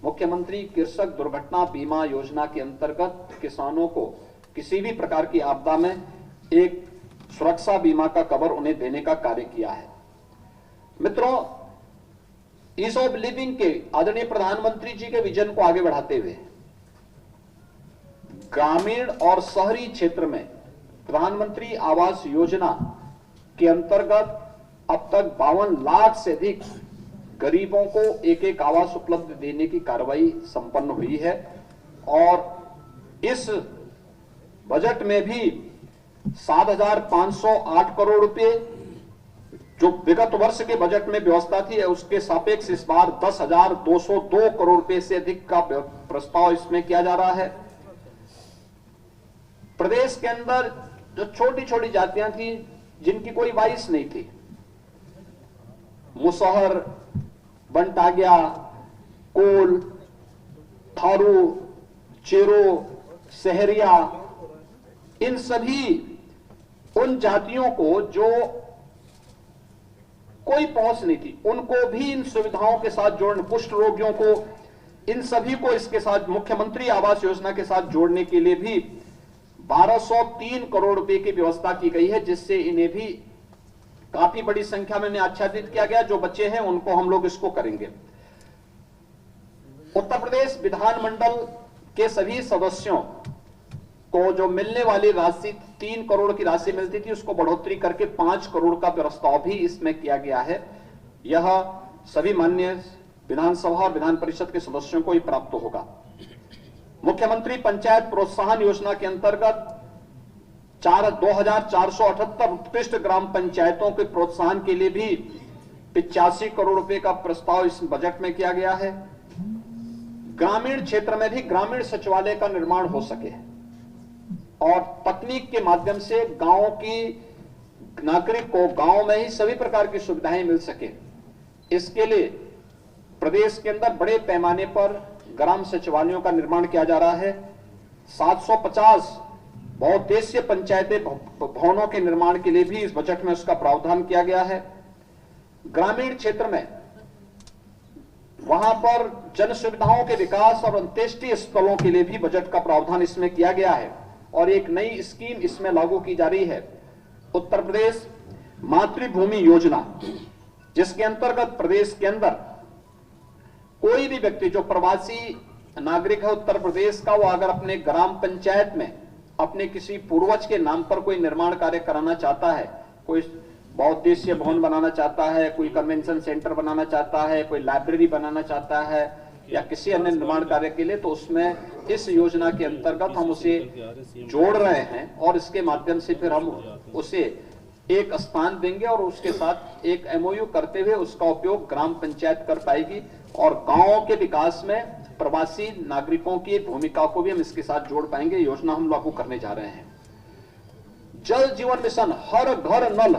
मुख्यमंत्री कृषक दुर्घटना बीमा योजना के अंतर्गत किसानों को किसी भी प्रकार की आपदा में एक सुरक्षा बीमा का कवर उन्हें देने का कार्य किया है। मित्रों, ईज ऑफ लिविंग के आदरणीय प्रधानमंत्री जी के विजन को आगे बढ़ाते हुए ग्रामीण और शहरी क्षेत्र में प्रधानमंत्री आवास योजना के अंतर्गत अब तक 52 लाख से अधिक गरीबों को एक एक आवास उपलब्ध देने की कार्रवाई संपन्न हुई है और इस बजट में भी 7,508 करोड़ रुपए जो विगत वर्ष के बजट में व्यवस्था थी उसके सापेक्ष इस बार 10,202 करोड़ रुपए से अधिक का प्रस्ताव इसमें किया जा रहा है। प्रदेश के अंदर जो छोटी छोटी जातियां थी जिनकी कोई वाइस नहीं थी, मुसहर, बनटागिया, कोल, थारू, चेरो, सहरिया, इन सभी उन जातियों को जो कोई पहुंच नहीं थी उनको भी इन सुविधाओं के साथ जोड़ने, कुष्ठ रोगियों को, इन सभी को इसके साथ मुख्यमंत्री आवास योजना के साथ जोड़ने के लिए भी 1203 करोड़ रुपए की व्यवस्था की गई है, जिससे इन्हें भी काफी बड़ी संख्या में आच्छादित किया गया। जो बच्चे हैं उनको हम लोग इसको करेंगे। उत्तर प्रदेश विधानमंडल के सभी सदस्यों को जो मिलने वाली राशि 3 करोड़ की राशि मिलती थी उसको बढ़ोतरी करके 5 करोड़ का प्रस्ताव भी इसमें किया गया है। यह सभी माननीय विधानसभा और विधान परिषद के सदस्यों को ही प्राप्त होगा। मुख्यमंत्री पंचायत प्रोत्साहन योजना के अंतर्गत 2,478 उत्कृष्ट ग्राम पंचायतों के प्रोत्साहन के लिए भी 85 करोड़ रुपए का प्रस्ताव इस बजट में किया गया है। ग्रामीण क्षेत्र में भी ग्रामीण सचिवालय का निर्माण हो सके और तकनीक के माध्यम से गांवों की नागरिक को गांव में ही सभी प्रकार की सुविधाएं मिल सके, इसके लिए प्रदेश के अंदर बड़े पैमाने पर ग्राम सचिवालयों का निर्माण किया जा रहा है। 750 बहुउद्देशीय पंचायतें भवनों के निर्माण के लिए भी इस बजट में उसका प्रावधान किया गया है। ग्रामीण क्षेत्र में वहां पर जन सुविधाओं के विकास और अंत्येष्टि स्थलों के लिए भी बजट का प्रावधान इसमें किया गया है और एक नई स्कीम इसमें लागू की जा रही है, उत्तर प्रदेश मातृभूमि योजना, जिसके अंतर्गत प्रदेश के अंदर कोई भी व्यक्ति जो प्रवासी नागरिक है उत्तर प्रदेश का, वो अगर अपने ग्राम पंचायत में अपने किसी पूर्वज के नाम पर कोई निर्माण कार्य कराना चाहता है, कोई बहुउद्देशीय भवन बनाना चाहता है, कोई कन्वेंशन सेंटर बनाना चाहता है, कोई लाइब्रेरी बनाना चाहता है या किसी अन्य निर्माण कार्य के लिए, तो उसमें इस योजना के अंतर्गत हम उसे जोड़ रहे हैं और इसके माध्यम से फिर हम उसे एक स्थान देंगे और उसके साथ एक MOU करते हुए उसका उपयोग ग्राम पंचायत कर पाएगी और गांवों के विकास में प्रवासी नागरिकों की भूमिका को भी हम इसके साथ जोड़ पाएंगे। योजना हम लागू करने जा रहे हैं। जल जीवन मिशन, हर घर नल,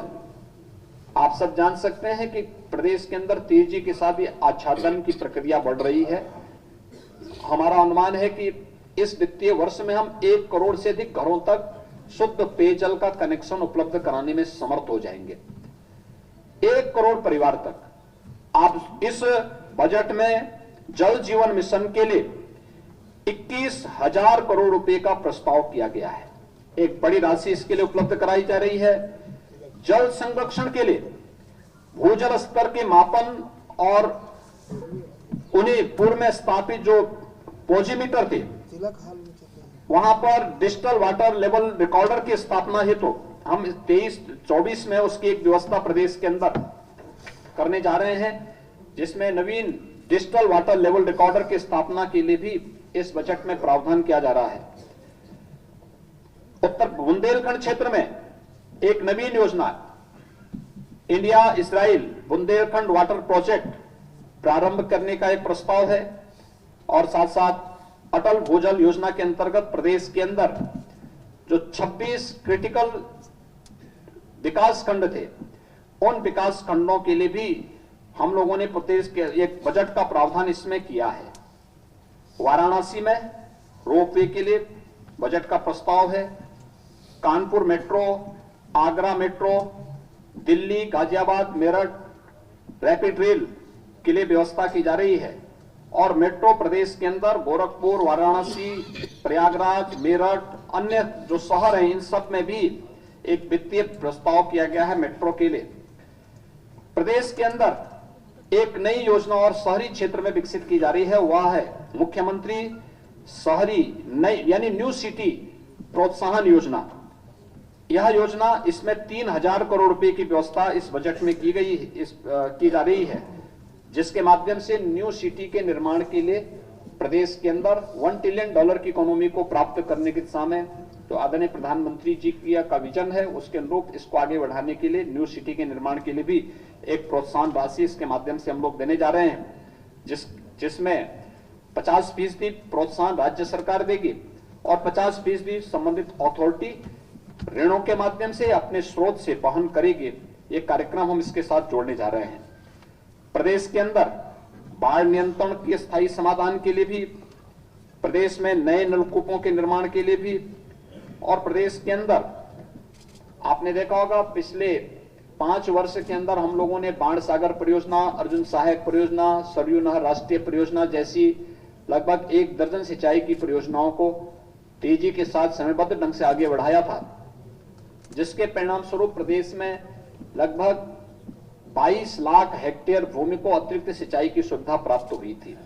आप सब जान सकते हैं कि प्रदेश के अंदर तेजी के साथ ये आच्छादन की प्रक्रिया बढ़ रही है। हमारा अनुमान है कि इस वित्तीय वर्ष में हम 1 करोड़ से अधिक घरों तक शुद्ध पेयजल का कनेक्शन उपलब्ध कराने में समर्थ हो जाएंगे। 1 करोड़ परिवार तक। आप इस बजट में जल जीवन मिशन के लिए 21,000 करोड़ रुपए का प्रस्ताव किया गया है। एक बड़ी राशि इसके लिए उपलब्ध कराई जा रही है। जल संरक्षण के लिए भूजल स्तर के मापन और उन्हीं पूर्व में स्थापित जो पोजीमीटर थे, वहां पर डिजिटल वाटर लेवल रिकॉर्डर की स्थापना हेतु हम 23-24 में उसकी एक व्यवस्था प्रदेश के अंदर करने जा रहे हैं, जिसमें नवीन डिजिटल वाटर लेवल रिकॉर्डर की स्थापना के लिए भी इस बजट में प्रावधान किया जा रहा है। उत्तर बुंदेलखंड क्षेत्र में एक नवीन योजना India Israel Bundelkhand water project प्रारंभ करने का एक प्रस्ताव है, और साथ साथ अटल भूजल योजना के अंतर्गत प्रदेश के अंदर जो 26 क्रिटिकल विकास खंड थे, उन विकास खंडों के लिए भी हम लोगों ने प्रदेश के एक बजट का प्रावधान इसमें किया है। वाराणसी में रोपवे के लिए बजट का प्रस्ताव है, Kanpur metro, Agra metro, Delhi, Ghaziabad, Meerut rapid rail के लिए व्यवस्था की जा रही है, और मेट्रो प्रदेश के अंदर गोरखपुर, वाराणसी, प्रयागराज, मेरठ, अन्य जो शहर हैं, इन सब में भी एक वित्तीय प्रस्ताव किया गया है मेट्रो के लिए। प्रदेश के अंदर एक नई योजना और शहरी क्षेत्र में विकसित की जा रही है, वह है मुख्यमंत्री शहरी नई यानी न्यू सिटी प्रोत्साहन योजना। यह योजना, इसमें 3000 करोड़ रुपए की व्यवस्था इस बजट में की जा रही है, जिसके माध्यम से न्यू सिटी के निर्माण के लिए प्रदेश के अंदर $1 ट्रिलियन की इकोनॉमी को प्राप्त करने की दिशा में जो आदरणीय प्रधानमंत्री जी का विजन है, उसके अनुरूप इसको आगे बढ़ाने के लिए न्यू सिटी के निर्माण के लिए भी एक प्रोत्साहन राशि इसके माध्यम से हम लोग देने जा रहे हैं, जिसमें 50% प्रोत्साहन राज्य सरकार देगी और 50% संबंधित अथॉरिटी ऋणों के माध्यम से अपने स्रोत से वहन करेगी। ये कार्यक्रम हम इसके साथ जोड़ने जा रहे हैं। प्रदेश के अंदर बाढ़ नियंत्रण के स्थायी समाधान के लिए भी, प्रदेश में नए नलकूपों के निर्माण के लिए भी, और प्रदेश के अंदर आपने देखा होगा पिछले 5 वर्ष के अंदर हम लोगों ने बाण सागर परियोजना, अर्जुन सहायक परियोजना, सरयू नहर राष्ट्रीय परियोजना जैसी लगभग 1 दर्जन सिंचाई की परियोजनाओं को तेजी के साथ समयबद्ध ढंग से आगे बढ़ाया था, जिसके परिणाम स्वरूप प्रदेश में लगभग 22 लाख हेक्टेयर भूमि को अतिरिक्त सिंचाई की सुविधा प्राप्त हुई थी।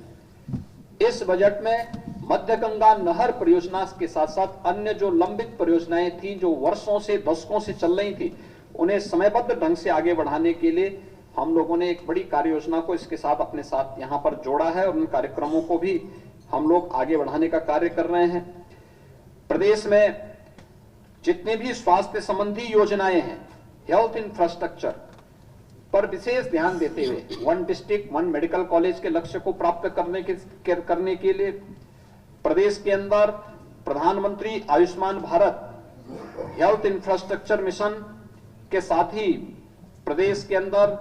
इस बजट में मध्य गंगा नहर परियोजना के साथ साथ अन्य जो लंबित परियोजनाएं थी, जो वर्षों से दशकों से चल रही थी, उन्हें समयबद्ध ढंग से आगे बढ़ाने के लिए हम लोगों ने एक बड़ी कार्य योजना को इसके साथ अपने साथ यहां पर जोड़ा है, और उन कार्यक्रमों को भी हम लोग आगे बढ़ाने का कार्य कर रहे हैं। प्रदेश में जितने भी स्वास्थ्य संबंधी योजनाएं हैं, हेल्थ इंफ्रास्ट्रक्चर पर विशेष ध्यान देते हुए 1 डिस्ट्रिक्ट 1 मेडिकल कॉलेज के लक्ष्य को प्राप्त करने के लिए प्रदेश के अंदर प्रधानमंत्री Ayushman Bharat health infrastructure mission के साथ ही प्रदेश के अंदर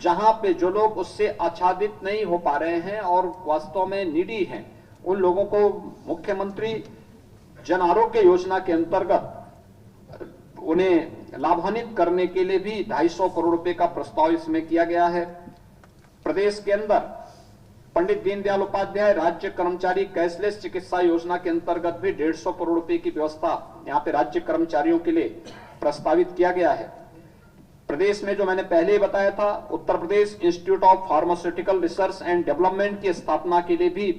जहां पे जो लोग उससे आच्छादित नहीं हो पा रहे हैं और वास्तव में नीडी हैं, उन लोगों को मुख्यमंत्री जन आरोग्य योजना के अंतर्गत उन्हें लाभान्वित करने के लिए भी 250 करोड़ रुपए का प्रस्ताव इसमें किया गया है। प्रदेश के अंदर पंडित दीनदयाल उपाध्याय राज्य कर्मचारी कैशलेस चिकित्सा योजना के अंतर्गत भी 150 करोड़ रुपए की व्यवस्था यहाँ पे राज्य कर्मचारियों के लिए प्रस्तावित किया गया है। प्रदेश में जो मैंने पहले ही बताया था, Uttar Pradesh institute of pharmaceutical research and development की स्थापना के लिए भी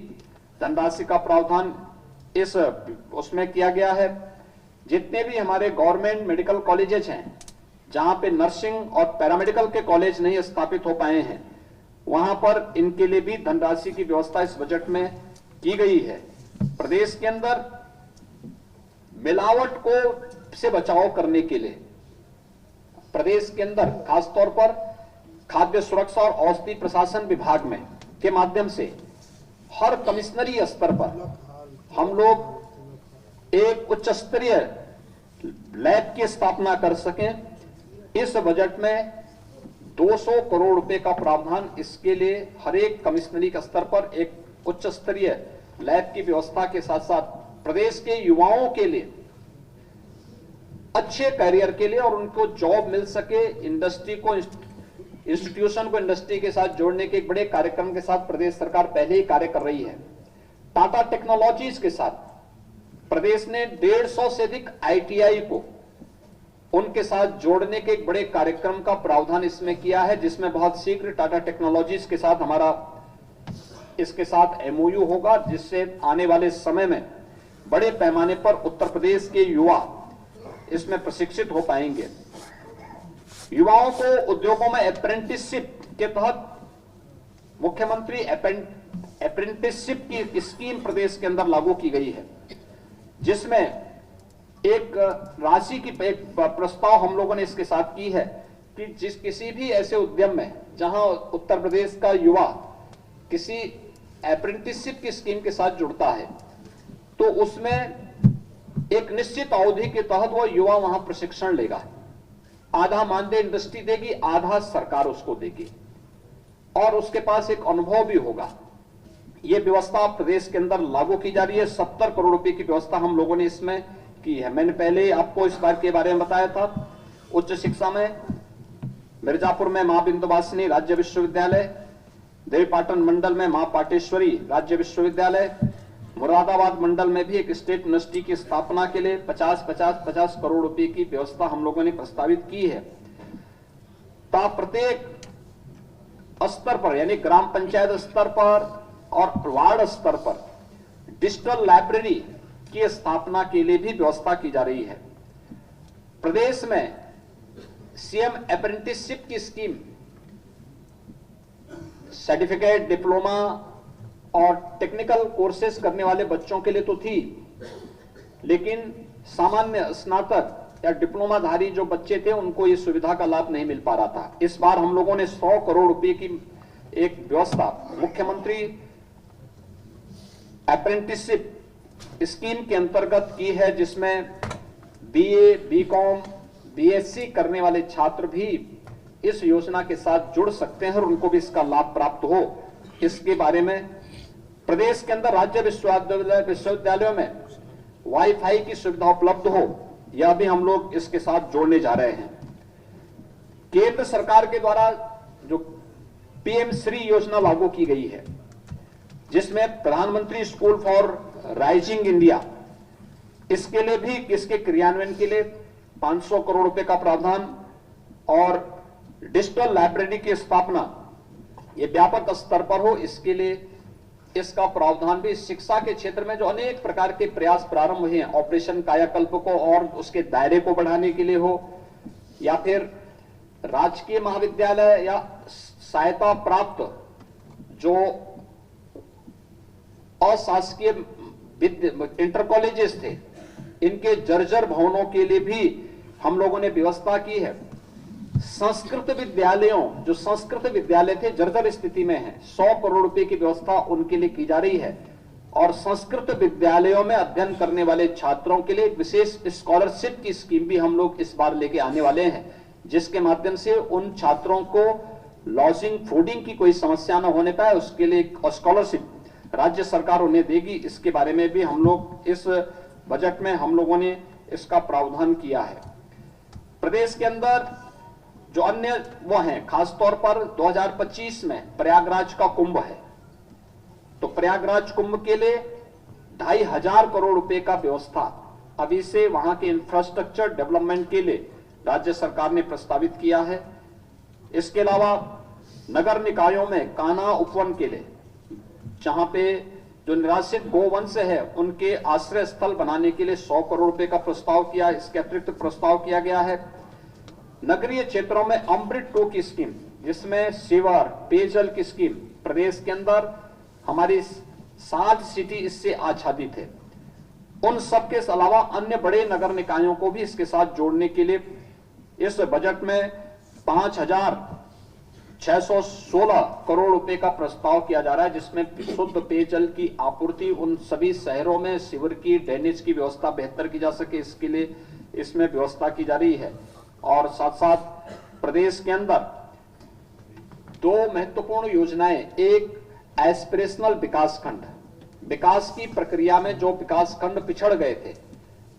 धनराशि का प्रावधान उसमें किया गया है। जितने भी हमारे गवर्नमेंट मेडिकल कॉलेजेस हैं, जहां पे नर्सिंग और पैरामेडिकल के कॉलेज नहीं स्थापित हो पाए हैं, वहां पर इनके लिए भी धनराशि की व्यवस्था इस बजट में की गई है। प्रदेश के अंदर मिलावट को से बचाव करने के लिए प्रदेश के अंदर खासतौर पर खाद्य सुरक्षा और औषधि प्रशासन विभाग में के माध्यम से हर कमिश्नरी स्तर पर हम लोग एक उच्च स्तरीय लैब की स्थापना कर सकें। इस बजट में 200 करोड़ रुपए का प्रावधान इसके लिए हर एक कमिश्नरी के स्तर पर एक उच्च स्तरीय लैब की व्यवस्था के साथ साथ प्रदेश के युवाओं के लिए अच्छे करियर के लिए और उनको जॉब मिल सके, इंडस्ट्री को इंस्टीट्यूशन को इंडस्ट्री के साथ जोड़ने के एक बड़े कार्यक्रम के साथ प्रदेश सरकार पहले ही कार्य कर रही है। टाटा टेक्नोलॉजीज के साथ प्रदेश ने 150 से अधिक आईटीआई को उनके साथ जोड़ने के एक बड़े कार्यक्रम का प्रावधान इसमें किया है, जिसमें बहुत शीघ्र टाटा टेक्नोलॉजीज के साथ हमारा इसके साथ एमओयू होगा, जिससे आने वाले समय में बड़े पैमाने पर उत्तर प्रदेश के युवा इसमें प्रशिक्षित हो पाएंगे। युवाओं को उद्योगों में अप्रेंटिसशिप के तहत मुख्यमंत्री अप्रेंटिसशिप की स्कीम प्रदेश के अंदर लागू की गई है, जिसमें एक राशि की एक प्रस्ताव हम लोगों ने इसके साथ की है कि किसी भी ऐसे उद्यम में जहां उत्तर प्रदेश का युवा किसी अप्रेंटिसशिप की स्कीम के साथ जुड़ता है, तो उसमें एक निश्चित अवधि के तहत वो युवा वहां प्रशिक्षण लेगा। आधा मानदेय इंडस्ट्री देगी, आधा सरकार उसको देगी, और उसके पास एक अनुभव भी होगा। यह व्यवस्था प्रदेश के अंदर लागू की जा रही है। 70 करोड़ रुपए की व्यवस्था हम लोगों ने इसमें की है। मैंने पहले आपको इस बात के बारे में बताया था। उच्च शिक्षा में मिर्जापुर में मां बिंदुवासिनी राज्य विश्वविद्यालय, देवीपाटन मंडल में मां पाटेश्वरी राज्य विश्वविद्यालय, मुरादाबाद मंडल में भी एक स्टेट यूनिवर्सिटी की स्थापना के लिए 50 करोड़ रुपए की व्यवस्था हम लोगों ने प्रस्तावित की है। प्रत्येक स्तर पर, यानी ग्राम पंचायत स्तर पर और वार्ड स्तर पर डिजिटल लाइब्रेरी की स्थापना के लिए भी व्यवस्था की जा रही है। प्रदेश में सीएम अप्रेंटिसशिप की स्कीम सर्टिफिकेट, डिप्लोमा और टेक्निकल कोर्सेज करने वाले बच्चों के लिए तो थी, लेकिन सामान्य स्नातक या डिप्लोमाधारी जो बच्चे थे उनको ये सुविधा का लाभ नहीं मिल पा रहा था। इस बार हम लोगों ने 100 करोड़ रुपए की एक व्यवस्था मुख्यमंत्री अप्रेंटिसशिप स्कीम के अंतर्गत की है, जिसमें बीए, बीकॉम, बीएससी करने वाले छात्र भी इस योजना के साथ जुड़ सकते हैं और उनको भी इसका लाभ प्राप्त हो। इसके बारे में प्रदेश के अंदर राज्य विश्वविद्यालयों में वाईफाई की सुविधा उपलब्ध हो, यह भी हम लोग इसके साथ जोड़ने जा रहे हैं। केंद्र सरकार के द्वारा जो पीएम श्री योजना लागू की गई है, जिसमें प्रधानमंत्री स्कूल फॉर राइजिंग इंडिया, इसके लिए भी, इसके क्रियान्वयन के लिए 500 करोड़ रुपए का प्रावधान और डिजिटल लाइब्रेरी की स्थापना ये व्यापक स्तर पर हो, इसके लिए इसका प्रावधान भी शिक्षा के क्षेत्र में जो अनेक प्रकार के प्रयास प्रारंभ हुए हैं, ऑपरेशन कायाकल्प को और उसके दायरे को बढ़ाने के लिए हो, या फिर राजकीय महाविद्यालय या सहायता प्राप्त जो अशासकीय इंटर कॉलेजेस थे, इनके जर्जर भवनों के लिए भी हम लोगों ने व्यवस्था की है। संस्कृत विद्यालयों, जो संस्कृत विद्यालय थे जर्जर स्थिति में हैं, 100 करोड़ रुपए की व्यवस्था उनके लिए की जा रही है। और संस्कृत विद्यालयों में अध्ययन करने वाले छात्रों के लिए विशेष स्कॉलरशिप की स्कीम भी हम लोग इस बार लेके आने वाले हैं, जिसके माध्यम से उन छात्रों को लॉजिंग, फूडिंग की कोई समस्या न होने पाए, उसके लिए स्कॉलरशिप राज्य सरकार उन्हें देगी। इसके बारे में भी हम लोग इस बजट में हम लोगों ने इसका प्रावधान किया है। प्रदेश के अंदर जो अन्य वो हैं, खासतौर पर 2025 में प्रयागराज का कुंभ है, तो प्रयागराज कुंभ के लिए 2,500 करोड़ रुपए का व्यवस्था अभी से वहां के इंफ्रास्ट्रक्चर डेवलपमेंट के लिए राज्य सरकार ने प्रस्तावित किया है। इसके अलावा नगर निकायों में कान्हा उपवन के लिए, जहां पे जो निराश्रित गोवंश है उनके आश्रय स्थल बनाने के लिए 100 करोड़ रुपए का प्रस्ताव किया। इसके अतिरिक्त प्रस्ताव किया गया है नगरीय क्षेत्रों में अमृत 2 की स्कीम, जिसमें सीवर, पेयजल की स्कीम प्रदेश के अंदर हमारी 7 सिटी इससे आच्छादित है। उन सब के अलावा अन्य बड़े नगर निकायों को भी इसके साथ जोड़ने के लिए इस बजट में 5,616 करोड़ रुपए का प्रस्ताव किया जा रहा है, जिसमें शुद्ध पेयजल की आपूर्ति उन सभी शहरों में सीवर की, ड्रेनेज की व्यवस्था बेहतर की जा सके, इसके लिए इसमें व्यवस्था की जा रही है। और साथ साथ प्रदेश के अंदर 2 महत्वपूर्ण योजनाएं, एक एस्पिरेशनल विकास खंड, विकास की प्रक्रिया में जो विकास खंड पिछड़ गए थे,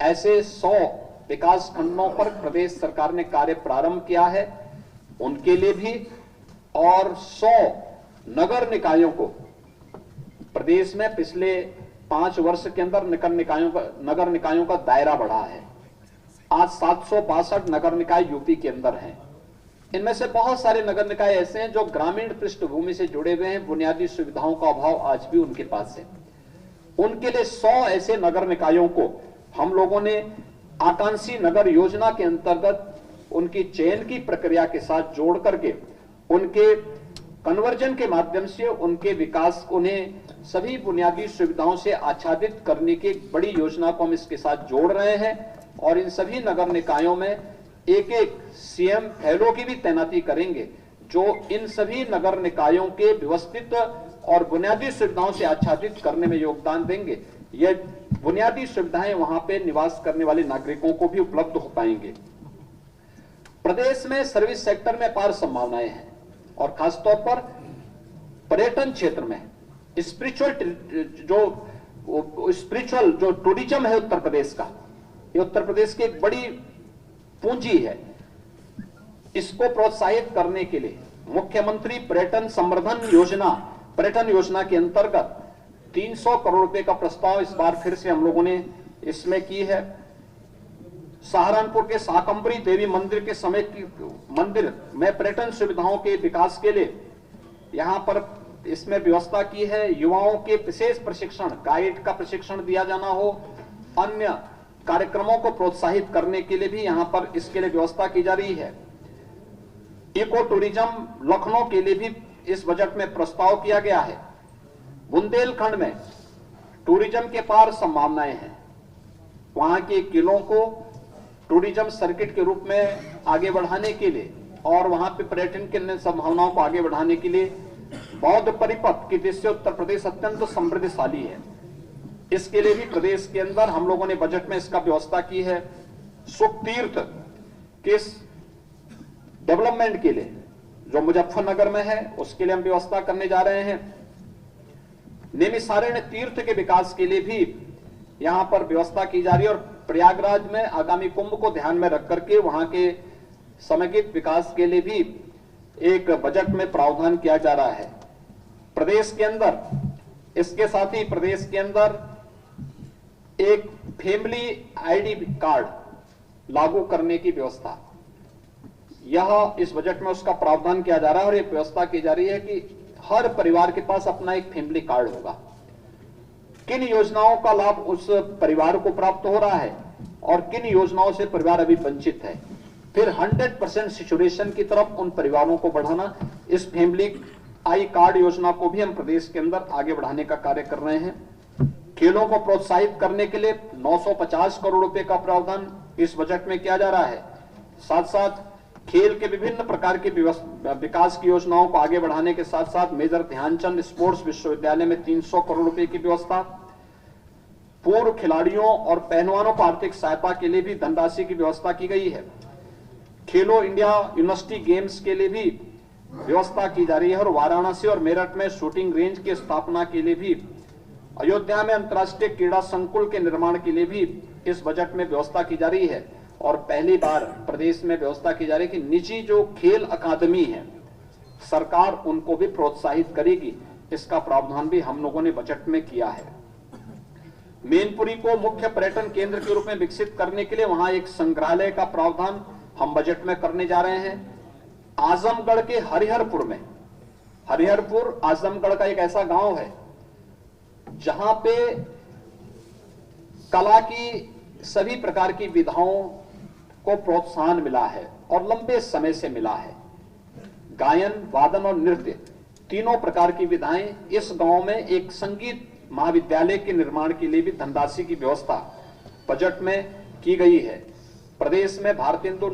ऐसे 100 विकास खंडों पर प्रदेश सरकार ने कार्य प्रारंभ किया है, उनके लिए भी, और 100 नगर निकायों को प्रदेश में पिछले 5 वर्ष के अंदर नगर निकायों का दायरा बढ़ा है। आज 762 नगर निकाय यूपी के अंदर हैं। इनमें से बहुत सारे नगर निकाय ऐसे हैं जो ग्रामीण पृष्ठभूमि से जुड़े हुए हैं, बुनियादी सुविधाओं का अभाव आज भी उनके पास है। उनके लिए 100 ऐसे नगर निकायों को हम लोगों ने आकांक्षी नगर योजना के अंतर्गत उनकी चयन की प्रक्रिया के साथ जोड़ करके उनके कन्वर्जन के माध्यम से उनके विकास, उन्हें सभी बुनियादी सुविधाओं से आच्छादित करने की एक बड़ी योजना को हम इसके साथ जोड़ रहे हैं। और इन सभी नगर निकायों में एक एक सीएम फेलो की भी तैनाती करेंगे, जो इन सभी नगर निकायों के व्यवस्थित और बुनियादी सुविधाओं से आच्छादित करने में योगदान देंगे। ये बुनियादी सुविधाएं वहां पे निवास करने वाले नागरिकों को भी उपलब्ध हो पाएंगे। प्रदेश में सर्विस सेक्टर में अपार संभावनाएं हैं और खासतौर पर पर्यटन क्षेत्र में स्पिरिचुअल जो टूरिज्म है उत्तर प्रदेश का, ये उत्तर प्रदेश की एक बड़ी पूंजी है। इसको प्रोत्साहित करने के लिए मुख्यमंत्री पर्यटन संवर्धन योजना, पर्यटन योजना के अंतर्गत 300 करोड़ रुपए का प्रस्ताव इस बार फिर से हम लोगों ने इसमें की है। सहारनपुर के शाकंभरी देवी मंदिर के समेत मंदिर में पर्यटन सुविधाओं के विकास के लिए यहां पर इसमें व्यवस्था की है। युवाओं के विशेष प्रशिक्षण, गाइड का प्रशिक्षण दिया जाना हो, अन्य कार्यक्रमों को प्रोत्साहित करने के लिए भी यहां पर इसके लिए व्यवस्था की जा रही है। इको टूरिज्म लखनऊ के लिए भी इस बजट में प्रस्ताव किया गया है। बुंदेलखंड में टूरिज्म के पार संभावनाएं हैं। वहां के किलों को टूरिज्म सर्किट के रूप में आगे बढ़ाने के लिए और वहां पे पर्यटन के संभावनाओं को आगे बढ़ाने के लिए बौद्ध परिपथ की दृष्टि से उत्तर प्रदेश अत्यंत समृद्धशाली है। इसके लिए भी प्रदेश के अंदर हम लोगों ने बजट में इसका व्यवस्था की है। सुख तीर्थ के डेवलपमेंट के लिए जो मुजफ्फरनगर में है उसके लिए हम व्यवस्था करने जा रहे हैं। नैमिषारण्य तीर्थ के विकास के लिए भी यहां पर व्यवस्था की जा रही है और प्रयागराज में आगामी कुंभ को ध्यान में रख करके वहां के समेकित विकास के लिए भी एक बजट में प्रावधान किया जा रहा है। प्रदेश के अंदर, इसके साथ ही प्रदेश के अंदर एक फैमिली आईडी कार्ड लागू करने की व्यवस्था, यह इस बजट में उसका प्रावधान किया जा रहा है और एक व्यवस्था की जा रही है कि हर परिवार के पास अपना एक फैमिली कार्ड होगा। किन योजनाओं का लाभ उस परिवार को प्राप्त हो रहा है और किन योजनाओं से परिवार अभी वंचित है, फिर 100% सिचुएशन की तरफ उन परिवारों को बढ़ाना। इस फैमिली आई कार्ड योजना को भी हम प्रदेश के अंदर आगे बढ़ाने का कार्य कर रहे हैं। खेलों को प्रोत्साहित करने के लिए 950 करोड़ रुपए का प्रावधान इस बजट में किया जा रहा है। साथ साथ खेल के विभिन्न प्रकार की विकास की योजनाओं को आगे बढ़ाने के साथ साथ मेजर ध्यानचंद स्पोर्ट्स विश्वविद्यालय में 300 करोड़ रुपए की व्यवस्था, पूर्व खिलाड़ियों और पहलवानों को आर्थिक सहायता के लिए भी धनराशि की व्यवस्था की गई है। खेलो इंडिया यूनिवर्सिटी गेम्स के लिए भी व्यवस्था की जा रही है और वाराणसी और मेरठ में शूटिंग रेंज की स्थापना के लिए भी, अयोध्या में अंतर्राष्ट्रीय क्रीड़ा संकुल के निर्माण के लिए भी इस बजट में व्यवस्था की जा रही है। और पहली बार प्रदेश में व्यवस्था की जा रही है कि निजी जो खेल अकादमी है सरकार उनको भी प्रोत्साहित करेगी। इसका प्रावधान भी हम लोगों ने बजट में किया है। मैनपुरी को मुख्य पर्यटन केंद्र के रूप में विकसित करने के लिए वहां एक संग्रहालय का प्रावधान हम बजट में करने जा रहे हैं। आजमगढ़ के हरिहरपुर में, हरिहरपुर आजमगढ़ का एक ऐसा गांव है जहां पे कला की सभी प्रकार की विधाओं को प्रोत्साहन मिला है और लंबे समय से मिला है। गायन, वादन और नृत्य तीनों प्रकार की विधाएं, इस गांव में एक संगीत महाविद्यालय के निर्माण के लिए भी धनराशि की व्यवस्था बजट में की गई है। प्रदेश में भारतीय हिंदू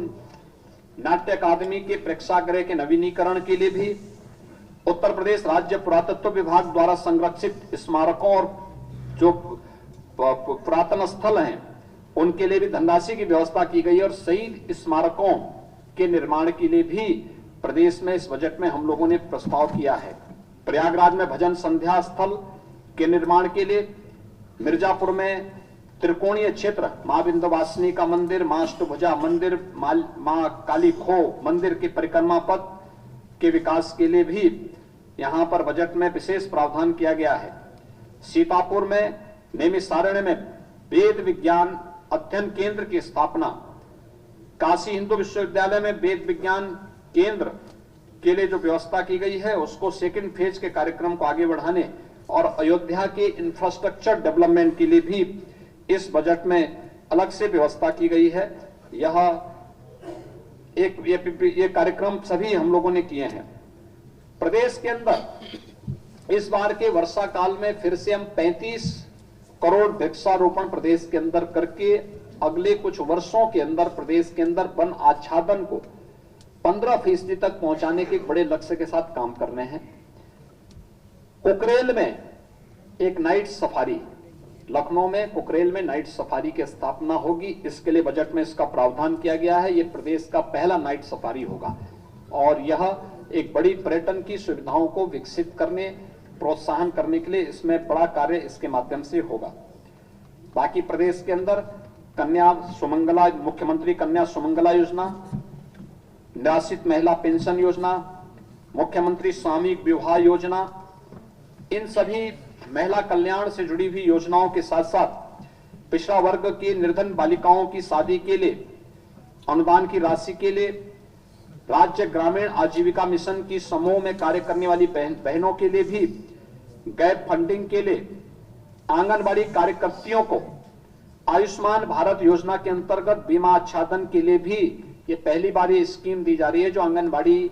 नाट्य अकादमी के प्रेक्षागृह के नवीनीकरण के लिए भी उत्तर प्रदेश राज्य पुरातत्व विभाग द्वारा संरक्षित स्मारकों और जो पुरातन स्थल हैं उनके लिए भी धनराशि की व्यवस्था की गई है और शहीद स्मारकों के निर्माण के लिए भी प्रदेश में इस बजट में हम लोगों ने प्रस्ताव किया है। प्रयागराज में भजन संध्या स्थल के निर्माण के लिए, मिर्जापुर में त्रिकोणीय क्षेत्र मां विंध्यवासिनी का मंदिर, मां अष्टभुजा मंदिर, मां काली खो मंदिर के परिक्रमा पथ के विकास के लिए भी यहां पर बजट में विशेष प्रावधान किया गया है। सीतापुर में नैमिषारण्य में वेद विज्ञान अध्ययन केंद्र की स्थापना, काशी हिंदू विश्वविद्यालय में वेद विज्ञान केंद्र के लिए जो व्यवस्था की गई है उसको सेकंड फेज के कार्यक्रम को आगे बढ़ाने और अयोध्या के इंफ्रास्ट्रक्चर डेवलपमेंट के लिए भी इस बजट में अलग से व्यवस्था की गई है। ये कार्यक्रम सभी हम लोगों ने किए हैं। प्रदेश के अंदर इस बार के वर्षा काल में फिर से हम 35 करोड़ वृक्षारोपण प्रदेश के अंदर करके अगले कुछ वर्षों के अंदर प्रदेश के अंदर वन आच्छादन को 15% तक पहुंचाने के एक बड़े लक्ष्य के साथ काम कर रहे हैं। कुकरेल में एक नाइट सफारी, लखनऊ में कुकरेल में नाइट सफारी की स्थापना होगी। इसके लिए बजट में इसका प्रावधान किया गया है। यह प्रदेश का पहला नाइट सफारी होगा और यह एक बड़ी पर्यटन की सुविधाओं को विकसित करने, प्रोत्साहन करने के लिए इसमें बड़ा कार्य इसके माध्यम से होगा। बाकी प्रदेश के अंदर कन्या सुमंगला, मुख्यमंत्री कन्या सुमंगला योजना, निराश्रित महिला पेंशन योजना, मुख्यमंत्री सामूहिक विवाह योजना, इन सभी महिला कल्याण से जुड़ी हुई योजनाओं के साथ साथ पिछड़ा वर्ग की निर्धन बालिकाओं की शादी के लिए अनुदान की राशि के लिए, राज्य ग्रामीण आजीविका मिशन की समूह में कार्य करने वाली बहनों के लिए भी गैप फंडिंग के लिए, आंगनबाड़ी कार्यकर्तियों को आयुष्मान भारत योजना के अंतर्गत बीमा आच्छादन के लिए भी ये पहली बार ये स्कीम दी जा रही है जो आंगनबाड़ी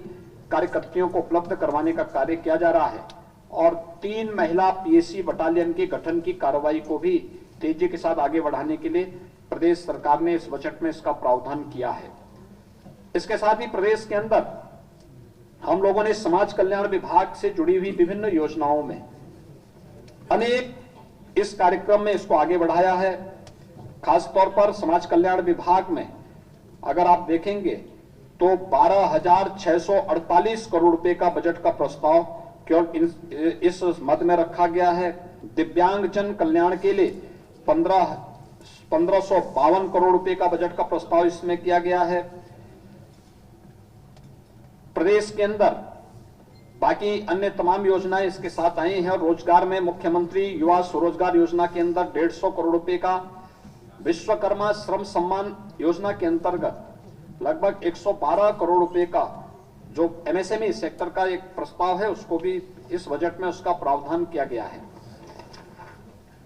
कार्यकर्तियों को उपलब्ध करवाने का कार्य किया जा रहा है। और 3 महिला पीएससी बटालियन के गठन की कार्रवाई को भी तेजी के साथ आगे बढ़ाने के लिए प्रदेश सरकार ने इस बजट में इसका प्रावधान किया है। इसके साथ ही प्रदेश के अंदर हम लोगों ने समाज कल्याण विभाग से जुड़ी हुई विभिन्न योजनाओं में अनेक इस कार्यक्रम में इसको आगे बढ़ाया है। खासतौर पर समाज कल्याण विभाग में अगर आप देखेंगे तो 12,648 करोड़ रुपए का बजट का प्रस्ताव केवल इस मद में रखा गया है। दिव्यांगजन कल्याण के लिए 1552 करोड़ रुपए का बजट का प्रस्ताव इसमें किया गया है। प्रदेश के अंदर बाकी अन्य तमाम योजनाएं इसके साथ आई हैं और रोजगार में मुख्यमंत्री युवा स्वरोजगार योजना के अंदर 150 करोड़ रुपए का, विश्वकर्मा श्रम सम्मान योजना के अंतर्गत लगभग 112 करोड़ रुपए का जो एमएसएमई सेक्टर का एक प्रस्ताव है उसको भी इस बजट में उसका प्रावधान किया गया है।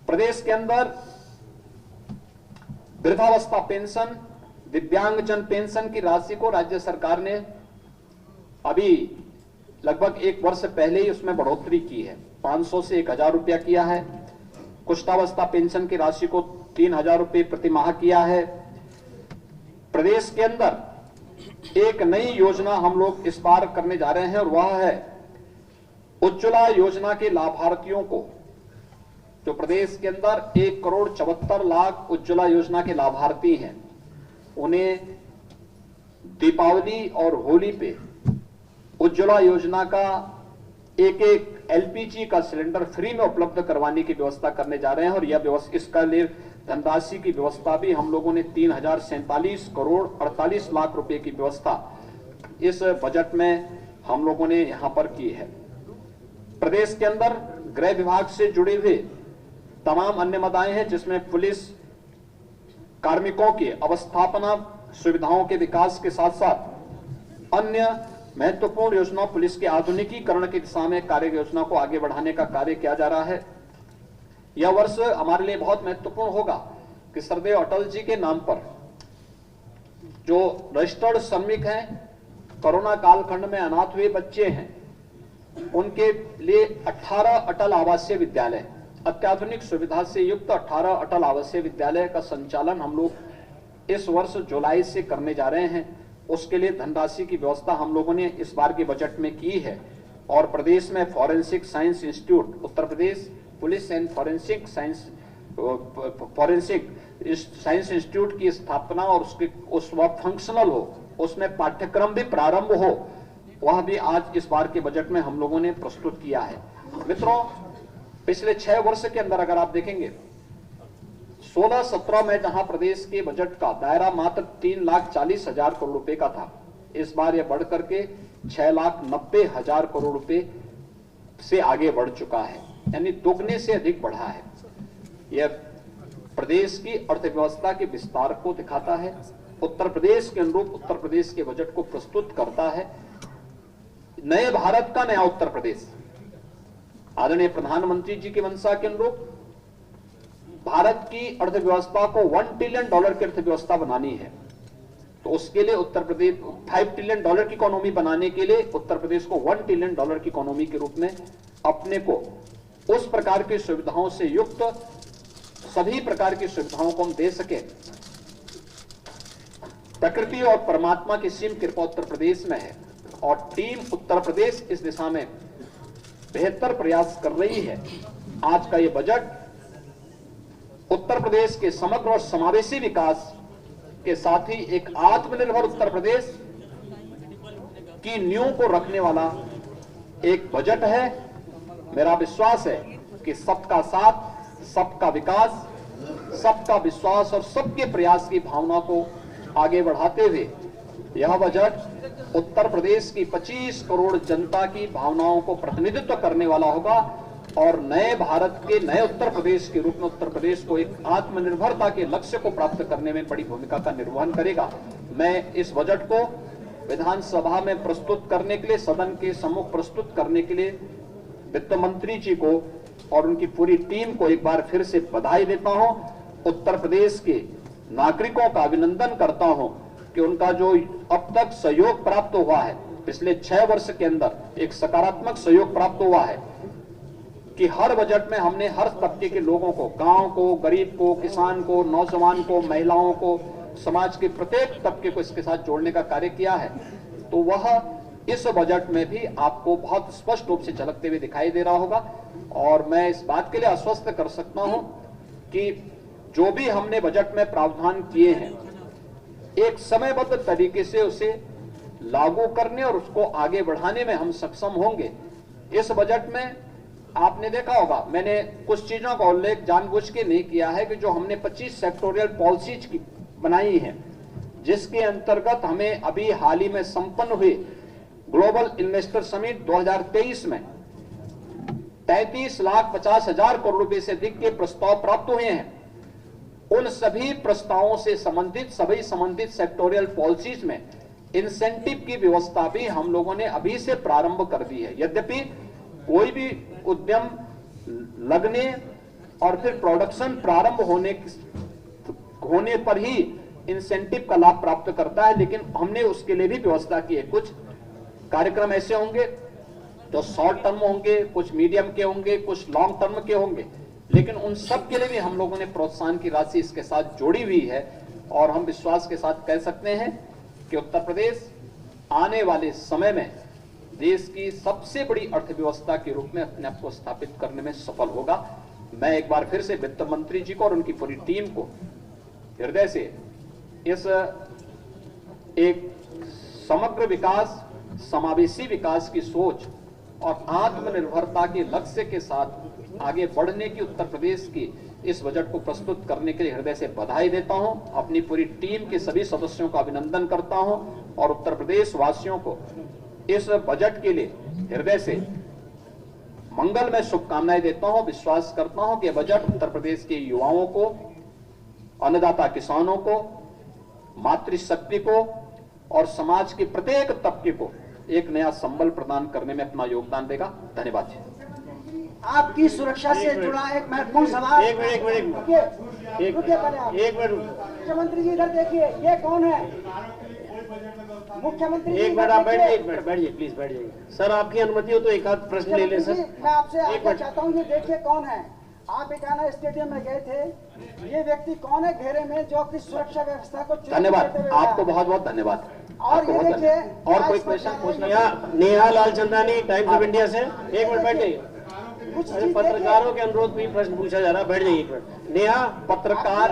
प्रदेश के अंदर वृद्धावस्था पेंशन, दिव्यांगजन पेंशन की राशि को राज्य सरकार ने अभी लगभग 1 वर्ष पहले ही उसमें बढ़ोतरी की है, 500 से 1000 रुपया किया है। कुष्ठावस्था पेंशन की राशि को 3000 रुपये प्रति माह किया है। प्रदेश के अंदर एक नई योजना हम लोग इस बार करने जा रहे हैं और वह है उज्ज्वला योजना के लाभार्थियों को, जो प्रदेश के अंदर 1,74,00,000 उज्ज्वला योजना के लाभार्थी हैं, उन्हें दीपावली और होली पे उज्ज्वला योजना का एक एलपीजी का सिलेंडर फ्री में उपलब्ध करवाने की व्यवस्था करने जा रहे हैं। और यह व्यवस्था, इसका लिए धनराशि की व्यवस्था भी हम लोगों ने 3,047 करोड़ 48 लाख रुपए की व्यवस्था इस बजट में हम लोगों ने यहां पर की है। प्रदेश के अंदर गृह विभाग से जुड़े हुए तमाम अन्य मदाएं हैं जिसमें पुलिस कार्मिकों की अवस्थापना सुविधाओं के विकास के साथ साथ अन्य महत्वपूर्ण योजना, पुलिस के आधुनिकीकरण की दिशा में कार्य योजना को आगे बढ़ाने का कार्य किया जा रहा है। यह वर्ष हमारे लिए बहुत महत्वपूर्ण होगा कि सरदेव अटल जी के नाम पर जो रजिस्टर्ड श्रमिक हैं, कोरोना कालखंड में अनाथ हुए बच्चे हैं, उनके लिए 18 अटल आवासीय विद्यालय, अत्याधुनिक सुविधा से युक्त 18 अटल आवासीय विद्यालय का संचालन हम लोग इस वर्ष जुलाई से करने जा रहे हैं। उसके लिए धनराशि की व्यवस्था हम लोगों ने इस बार के बजट में की है। और प्रदेश में forensic science institute, Uttar Pradesh police and forensic science institute की स्थापना और उसके उस वक्त फंक्शनल हो, उसमें पाठ्यक्रम भी प्रारंभ हो, वह भी आज इस बार के बजट में हम लोगों ने प्रस्तुत किया है। मित्रों, पिछले 6 वर्ष के अंदर अगर आप देखेंगे 16-17 में जहां प्रदेश के बजट का दायरा मात्र 3,40,000 करोड़ रुपए का था, इस बार यह बढ़ करके 6,90,000 करोड़ रुपए से आगे बढ़ चुका है, यानी दोगुने से अधिक बढ़ा है। यह प्रदेश की अर्थव्यवस्था के विस्तार को दिखाता है, उत्तर प्रदेश के अनुरूप उत्तर प्रदेश के बजट को प्रस्तुत करता है। नए भारत का नया उत्तर प्रदेश, आदरणीय प्रधानमंत्री जी की मंशा के अनुरूप भारत की अर्थव्यवस्था को $1 ट्रिलियन की अर्थव्यवस्था बनानी है, तो उसके लिए उत्तर प्रदेश $5 ट्रिलियन की इकोनॉमी बनाने के लिए उत्तर प्रदेश को $1 ट्रिलियन की इकोनॉमी के रूप में अपने को उस प्रकार की सुविधाओं से युक्त सभी प्रकार की सुविधाओं को हम दे सके। प्रकृति और परमात्मा की सीम कृपा उत्तर प्रदेश में है और टीम उत्तर प्रदेश इस दिशा में बेहतर प्रयास कर रही है। आज का ये बजट उत्तर प्रदेश के समग्र और समावेशी विकास के साथ ही एक आत्मनिर्भर उत्तर प्रदेश की नींव को रखने वाला एक बजट है। मेरा विश्वास है कि सबका साथ, सबका विकास, सबका विश्वास और सबके प्रयास की भावना को आगे बढ़ाते हुए यह बजट उत्तर प्रदेश की 25 करोड़ जनता की भावनाओं को प्रतिनिधित्व करने वाला होगा और नए भारत के नए उत्तर प्रदेश के रूप में उत्तर प्रदेश को एक आत्मनिर्भरता के लक्ष्य को प्राप्त करने में बड़ी भूमिका का निर्वहन करेगा। मैं इस बजट को विधानसभा में प्रस्तुत करने के लिए, सदन के सम्मुख प्रस्तुत करने के लिए वित्त मंत्री जी को और उनकी पूरी टीम को एक बार फिर से बधाई देता हूं। उत्तर प्रदेश के नागरिकों का अभिनंदन करता हूं कि उनका जो अब तक सहयोग प्राप्त हुआ है, पिछले 6 वर्ष के अंदर एक सकारात्मक सहयोग प्राप्त हुआ है कि हर बजट में हमने हर तबके के लोगों को, गांव को, गरीब को, किसान को, नौजवान को, महिलाओं को, समाज के प्रत्येक तबके को इसके साथ जोड़ने का कार्य किया है। तो वह इस बजट में भी आपको बहुत स्पष्ट रूप से झलकते हुए दिखाई दे रहा होगा और मैं इस बात के लिए आश्वस्त कर सकता हूं कि जो भी हमने बजट में प्रावधान किए हैं, एक समयबद्ध तरीके से उसे लागू करने और उसको आगे बढ़ाने में हम सक्षम होंगे। इस बजट में आपने देखा होगा, मैंने कुछ चीजों का उल्लेख जानबूझ के नहीं किया है कि जो हमने 25 सेक्टोरियल पॉलिसीज की बनाई है, जिसके अंतर्गत हमें अभी हाल ही में संपन्न हुए ग्लोबल इन्वेस्टर समिट 2023 में 33,50,000 करोड़ रुपए से अधिक के प्रस्ताव प्राप्त हुए हैं। उन सभी प्रस्तावों से संबंधित सभी संबंधित सेक्टोरियल पॉलिसीज में इंसेंटिव की व्यवस्था भी हम लोगों ने अभी से प्रारंभ कर दी है। यद्यपि कोई भी उद्यम लगने और फिर प्रोडक्शन प्रारंभ होने पर ही इंसेंटिव का लाभ प्राप्त करता है, लेकिन हमने उसके लिए भी व्यवस्था की है। कुछ कार्यक्रम ऐसे होंगे जो शॉर्ट टर्म होंगे, कुछ मीडियम के होंगे, कुछ लॉन्ग टर्म के होंगे, लेकिन उन सब के लिए भी हम लोगों ने प्रोत्साहन की राशि इसके साथ जोड़ी हुई है और हम विश्वास के साथ कह सकते हैं कि उत्तर प्रदेश आने वाले समय में देश की सबसे बड़ी अर्थव्यवस्था के रूप में अपने आप को स्थापित करने में सफल होगा। मैं एक बार फिर से वित्त मंत्री जी को और उनकी पूरी टीम को हृदय से इस एक समग्र विकास, समावेशी विकास की सोच और आत्मनिर्भरता के लक्ष्य के साथ आगे बढ़ने की उत्तर प्रदेश की इस बजट को प्रस्तुत करने के लिए हृदय से बधाई देता हूं। अपनी पूरी टीम के सभी सदस्यों का अभिनंदन करता हूं और उत्तर प्रदेश वासियों को इस बजट के लिए हृदय से मंगलमय शुभकामनाएं देता हूं। विश्वास करता हूं कि बजट उत्तर प्रदेश के युवाओं को, अन्नदाता किसानों को, मातृशक्ति को और समाज के प्रत्येक तबके को एक नया संबल प्रदान करने में अपना योगदान देगा। धन्यवाद जी। आपकी सुरक्षा से जुड़ा एक महत्वपूर्ण सवाल। एक मिनट मुख्यमंत्री जी इधर देखिए, ये कौन है? मुख्यमंत्री जी एक मिनट आप बैठिए, बैठिए प्लीज बैठिए। सर आपकी अनुमति हो तो एक आध प्रश्न ले लें सर। मैं आपसे आगे चाहता हूँ, ये देखिए कौन है? आप इकाना स्टेडियम में गए थे, ये व्यक्ति कौन है घेरे में जो कि सुरक्षा व्यवस्था को? धन्यवाद, आपको बहुत बहुत धन्यवाद। और ये देखिए, और कोई क्वेश्चन पूछना? Neha Lalchandani, times of India से। एक मिनट बैठ जाइए। पत्रकारों के अनुरोध पर प्रश्न पूछा जा रहा है, बैठ जाइए एक मिनट। नेहा, पत्रकार,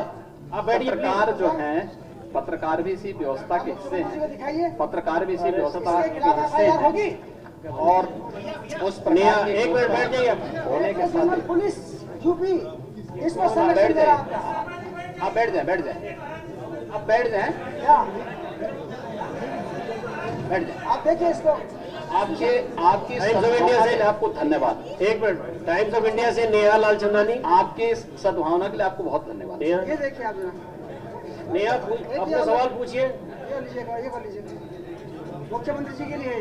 आप बैठिए। पत्रकार जो हैं, पत्रकार भी इसी व्यवस्था के हिस्से हैं, पत्रकार भी इसी व्यवस्था के हिस्से हैं और उस प्रकार एक मिनट बैठ जाइए होने के साथ पुलिस यूपी इसको बैठ जाए, आप बैठ जाए, बैठ जाए, आप बैठ जाए, बैठ जाए। आप देखिए इसको। आपकी सद्भावना के लिए आपको धन्यवाद। एक मिनट, टाइम्स ऑफ इंडिया से नेहा लालचंदानी। आपकी सद्भावना के लिए आपको बहुत धन्यवाद। ये देखिए आप नेहा, अपना सवाल पूछिए। ये लीजिएगा, ये कर लीजिए। मुख्यमंत्री जी के लिए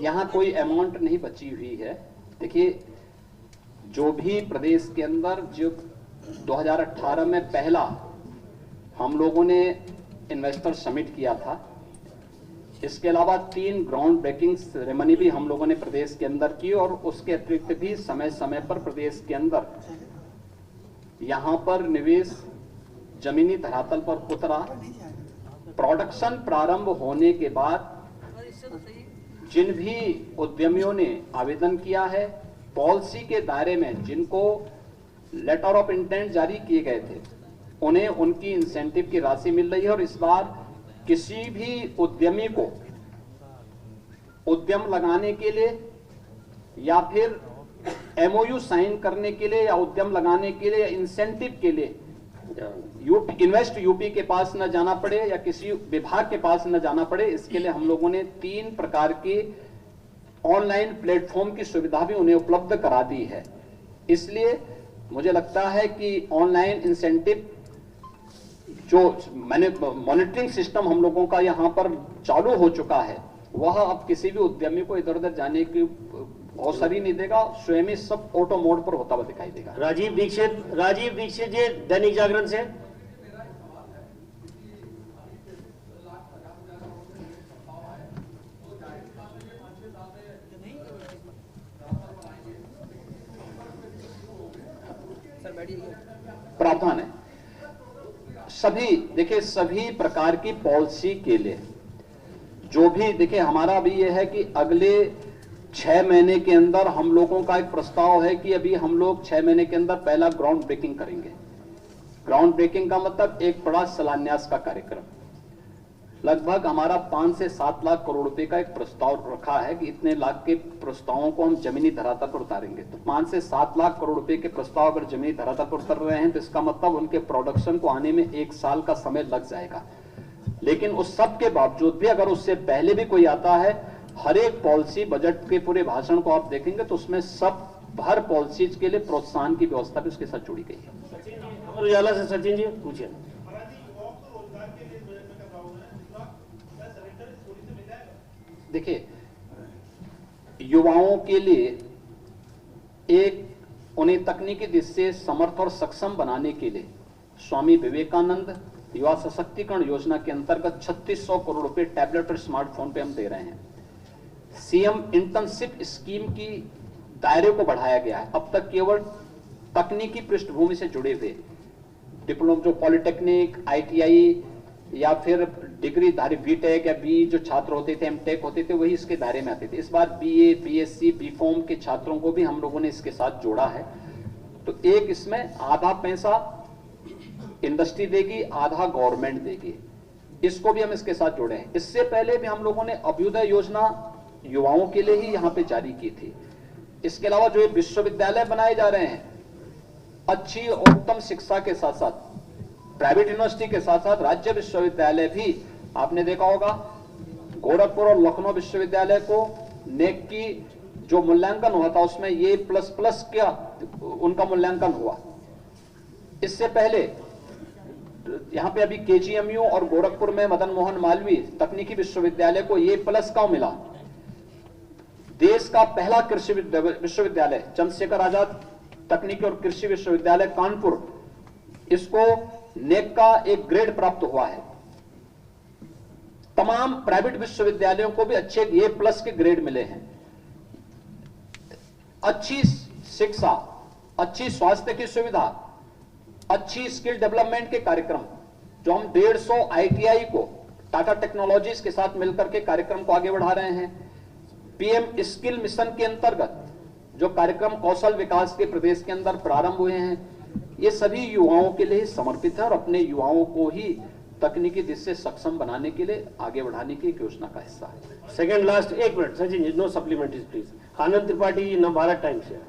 यहाँ कोई अमाउंट नहीं बची हुई है। देखिए, जो भी प्रदेश के अंदर जो 2018 में पहला हम लोगों ने इन्वेस्टर समिट किया था, इसके अलावा 3 ग्राउंड ब्रेकिंग सेरेमनी भी हम लोगों ने प्रदेश के अंदर की, और उसके अतिरिक्त भी समय समय पर प्रदेश के अंदर यहाँ पर निवेश जमीनी धरातल पर उतरा। प्रोडक्शन प्रारंभ होने के बाद जिन भी उद्यमियों ने आवेदन किया है, पॉलिसी के दायरे में जिनको लेटर ऑफ इंटेंट जारी किए गए थे, उन्हें उनकी इंसेंटिव की राशि मिल रही है। और इस बार किसी भी उद्यमी को उद्यम लगाने के लिए या फिर एमओयू साइन करने के लिए या उद्यम लगाने के लिए या इंसेंटिव के लिए इन्वेस्ट यूपी के पास न जाना पड़े या किसी विभाग के पास न जाना पड़े, इसके लिए हम लोगों ने 3 प्रकार के ऑनलाइन प्लेटफॉर्म की सुविधा भी उन्हें उपलब्ध करा दी है। इसलिए मुझे लगता है कि ऑनलाइन इंसेंटिव जो मॉनिटरिंग सिस्टम हम लोगों का यहाँ पर चालू हो चुका है, वह अब किसी भी उद्यमी को इधर उधर जाने की अवसर ही नहीं देगा, स्वयं ही सब ऑटो मोड पर होता हुआ दिखाई देगा। राजीव दीक्षित जी दैनिक जागरण से। प्रावधान है सभी, देखिए सभी प्रकार की पॉलिसी के लिए जो भी, देखिए हमारा भी यह है कि अगले 6 महीने के अंदर हम लोगों का एक प्रस्ताव है कि अभी हम लोग 6 महीने के अंदर पहला ग्राउंड ब्रेकिंग करेंगे। ग्राउंड ब्रेकिंग का मतलब एक बड़ा शिलान्यास का कार्यक्रम। लगभग हमारा 5 से 7 लाख करोड़ रुपए का एक प्रस्ताव रखा है कि इतने लाख के प्रस्तावों को हम जमीनी धरातल पर उतारेंगे। तो 5 से 7 लाख करोड़ रुपए के प्रस्ताव अगर जमीनी धरातल पर उतर रहे हैं तो इसका मतलब उनके प्रोडक्शन को आने में 1 साल का समय लग जाएगा। लेकिन उस सब के बावजूद भी अगर उससे पहले भी कोई आता है, हर एक पॉलिसी बजट के पूरे भाषण को आप देखेंगे तो उसमें सब हर पॉलिसीज के लिए प्रोत्साहन की व्यवस्था भी उसके साथ जुड़ी गई है। अमर उजाला से सचिन जी पूछिए। देखिए, युवाओं के लिए एक उन्हें तकनीकी दृष्टि से समर्थ और सक्षम बनाने के लिए स्वामी विवेकानंद युवा सशक्तिकरण योजना के अंतर्गत 3600 करोड़ रुपए टैबलेट और स्मार्टफोन पे हम दे रहे हैं। सीएम इंटर्नशिप स्कीम की दायरे को बढ़ाया गया है। अब तक केवल तकनीकी पृष्ठभूमि से जुड़े हुए डिप्लोमा, जो पॉलिटेक्निक, आईटीआई या फिर डिग्री धारी बीटेक या बी जो छात्र होते थे, एमटेक होते थे, वही इसके दायरे में आते थे। इस बार बीए, बीएससी, बीकॉम के छात्रों को भी हम लोगों ने इसके साथ जोड़ा है। तो एक इसमें आधा पैसा इंडस्ट्री देगी, आधा गवर्नमेंट देगी, इसको भी हम इसके साथ जोड़े हैं। इससे पहले भी हम लोगों ने अभ्युदय योजना युवाओं के लिए ही यहां पे जारी की थी। इसके अलावा जो ये विश्वविद्यालय बनाए जा रहे हैं, अच्छी और उत्तम शिक्षा के साथ साथ प्राइवेट यूनिवर्सिटी के साथ साथ राज्य विश्वविद्यालय भी आपने देखा होगा, गोरखपुर और लखनऊ विश्वविद्यालय को नेक की जो मूल्यांकन हुआ था उसमें ये प्लस क्या उनका मूल्यांकन हुआ। इससे पहले यहां पे अभी केजीएमयू और गोरखपुर में मदन मोहन मालवीय तकनीकी विश्वविद्यालय को ये प्लस का मिला। देश का पहला कृषि विश्वविद्यालय चंद्रशेखर आजाद तकनीकी और कृषि विश्वविद्यालय कानपुर, इसको नेक का एक ग्रेड प्राप्त हुआ है। तमाम प्राइवेट विश्वविद्यालयों को भी अच्छे ए प्लस के ग्रेड मिले हैं। अच्छी शिक्षा, अच्छी स्वास्थ्य की सुविधा, अच्छी स्किल डेवलपमेंट के कार्यक्रम, जो हम 150 आईटीआई को टाटा टेक्नोलॉजीज के साथ मिलकर के कार्यक्रम को आगे बढ़ा रहे हैं। पीएम स्किल मिशन के अंतर्गत जो कार्यक्रम कौशल विकास के प्रदेश के अंदर प्रारंभ हुए हैं, ये सभी युवाओं के लिए समर्पित है और अपने युवाओं को ही तकनीकी दृष्टि से सक्षम बनाने के लिए आगे बढ़ाने की एक योजना का हिस्सा है। Second last 1 minute Sachin ji, no supplementaries please. Anand Tripathi Navbharat Times से।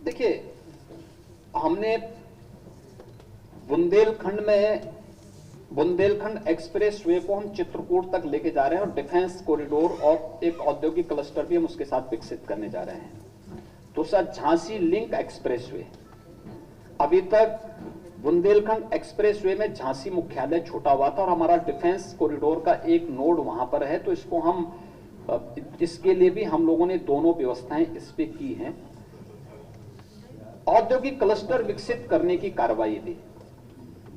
देखिए, हमने बुंदेलखंड एक्सप्रेस वे को हम चित्रकूट तक लेके जा रहे हैं और डिफेंस कॉरिडोर और एक औद्योगिक क्लस्टर भी हम उसके साथ विकसित करने जा रहे हैं। दूसरा, झांसी लिंक एक्सप्रेस वे, अभी तक बुंदेलखंड एक्सप्रेसवे में झांसी मुख्यालय छोटा हुआ था और हमारा डिफेंस कॉरिडोर का एक नोड वहां पर है, तो इसको हम इसके लिए भी हम लोगों ने दोनों व्यवस्थाएं इस पे की हैं। औद्योगिक क्लस्टर विकसित करने की कार्रवाई भी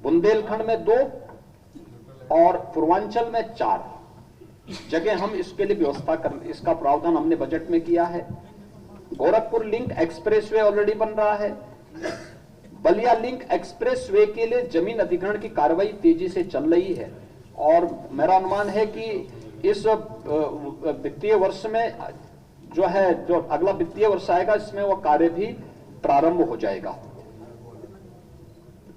बुंदेलखंड में 2 और पूर्वांचल में 4 जगह हम इसके लिए व्यवस्था कर, इसका प्रावधान हमने बजट में किया है। गोरखपुर लिंक एक्सप्रेसवे ऑलरेडी बन रहा है। बलिया लिंक एक्सप्रेसवे के लिए जमीन अधिग्रहण की कार्रवाई तेजी से चल रही है और मेरा अनुमान है कि इस वित्तीय वर्ष में जो अगला वित्तीय वर्ष आएगा इसमें वह कार्य भी प्रारंभ हो जाएगा।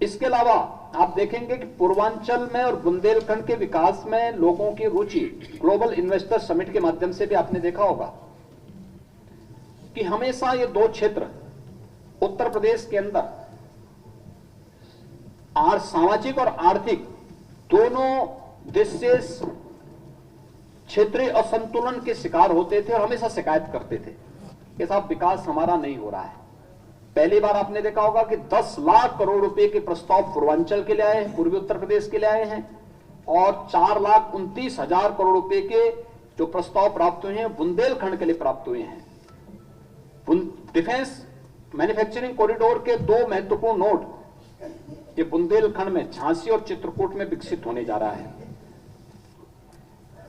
इसके अलावा आप देखेंगे कि पूर्वांचल में और बुंदेलखंड के विकास में लोगों की रुचि ग्लोबल इन्वेस्टर समिट के माध्यम से भी आपने देखा होगा कि हमेशा ये 2 क्षेत्र उत्तर प्रदेश के अंदर सामाजिक और आर्थिक दोनों दृष्टि से क्षेत्रीय असंतुलन के शिकार होते थे और हमेशा शिकायत करते थे कि साहब विकास हमारा नहीं हो रहा है। पहली बार आपने देखा होगा कि 10 लाख करोड़ रुपए के प्रस्ताव पूर्वांचल के लिए आए हैं, पूर्वी उत्तर प्रदेश के लिए आए हैं और 4,29,000 करोड़ रुपए के जो प्रस्ताव प्राप्त हुए हैं बुंदेलखंड के लिए प्राप्त हुए हैं। डिफेंस मैन्युफैक्चरिंग कॉरिडोर के 2 महत्वपूर्ण नोड ये बुंदेलखंड में झांसी और चित्रकूट में विकसित होने जा रहा है।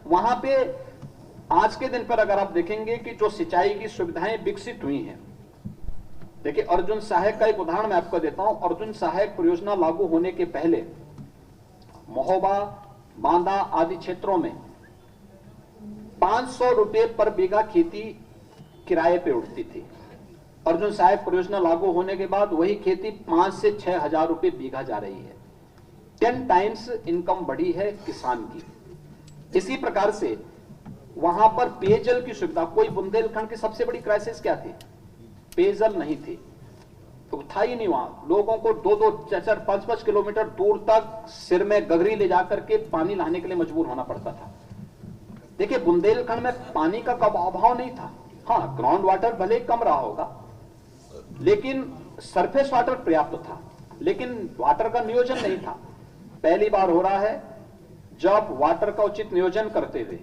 वहां पे आज के दिन पर अगर आप देखेंगे कि जो सिंचाई की सुविधाएं विकसित हुई हैं, देखिए अर्जुन सहायक का एक उदाहरण मैं आपको देता हूं। अर्जुन सहायक परियोजना लागू होने के पहले महोबा, बांदा आदि क्षेत्रों में 500 रुपए पर बीघा खेती किराए पे उठती थी। अर्जुन सहायक परियोजना लागू होने के बाद वही खेती 5 से 6 हजार रुपए बीघा जा रही है। 10 टाइम्स इनकम बढ़ी है किसान की। इसी प्रकार से वहां पर पेयजल की सुविधा, कोई बुंदेलखंड की सबसे बड़ी क्राइसिस क्या थी? पेयजल नहीं थी, तो था ही नहीं। वहां लोगों को 2-2, 4-4, 5-5 किलोमीटर दूर तक सिर में गगरी ले जाकर के पानी लाने के लिए मजबूर होना पड़ता था। देखिए बुंदेलखंड में पानी का अभाव नहीं था। हाँ, ग्राउंड वाटर भले ही कम रहा होगा लेकिन सरफेस वाटर पर्याप्त था, लेकिन वाटर का नियोजन नहीं था। पहली बार हो रहा है जब वाटर का उचित नियोजन करते हुए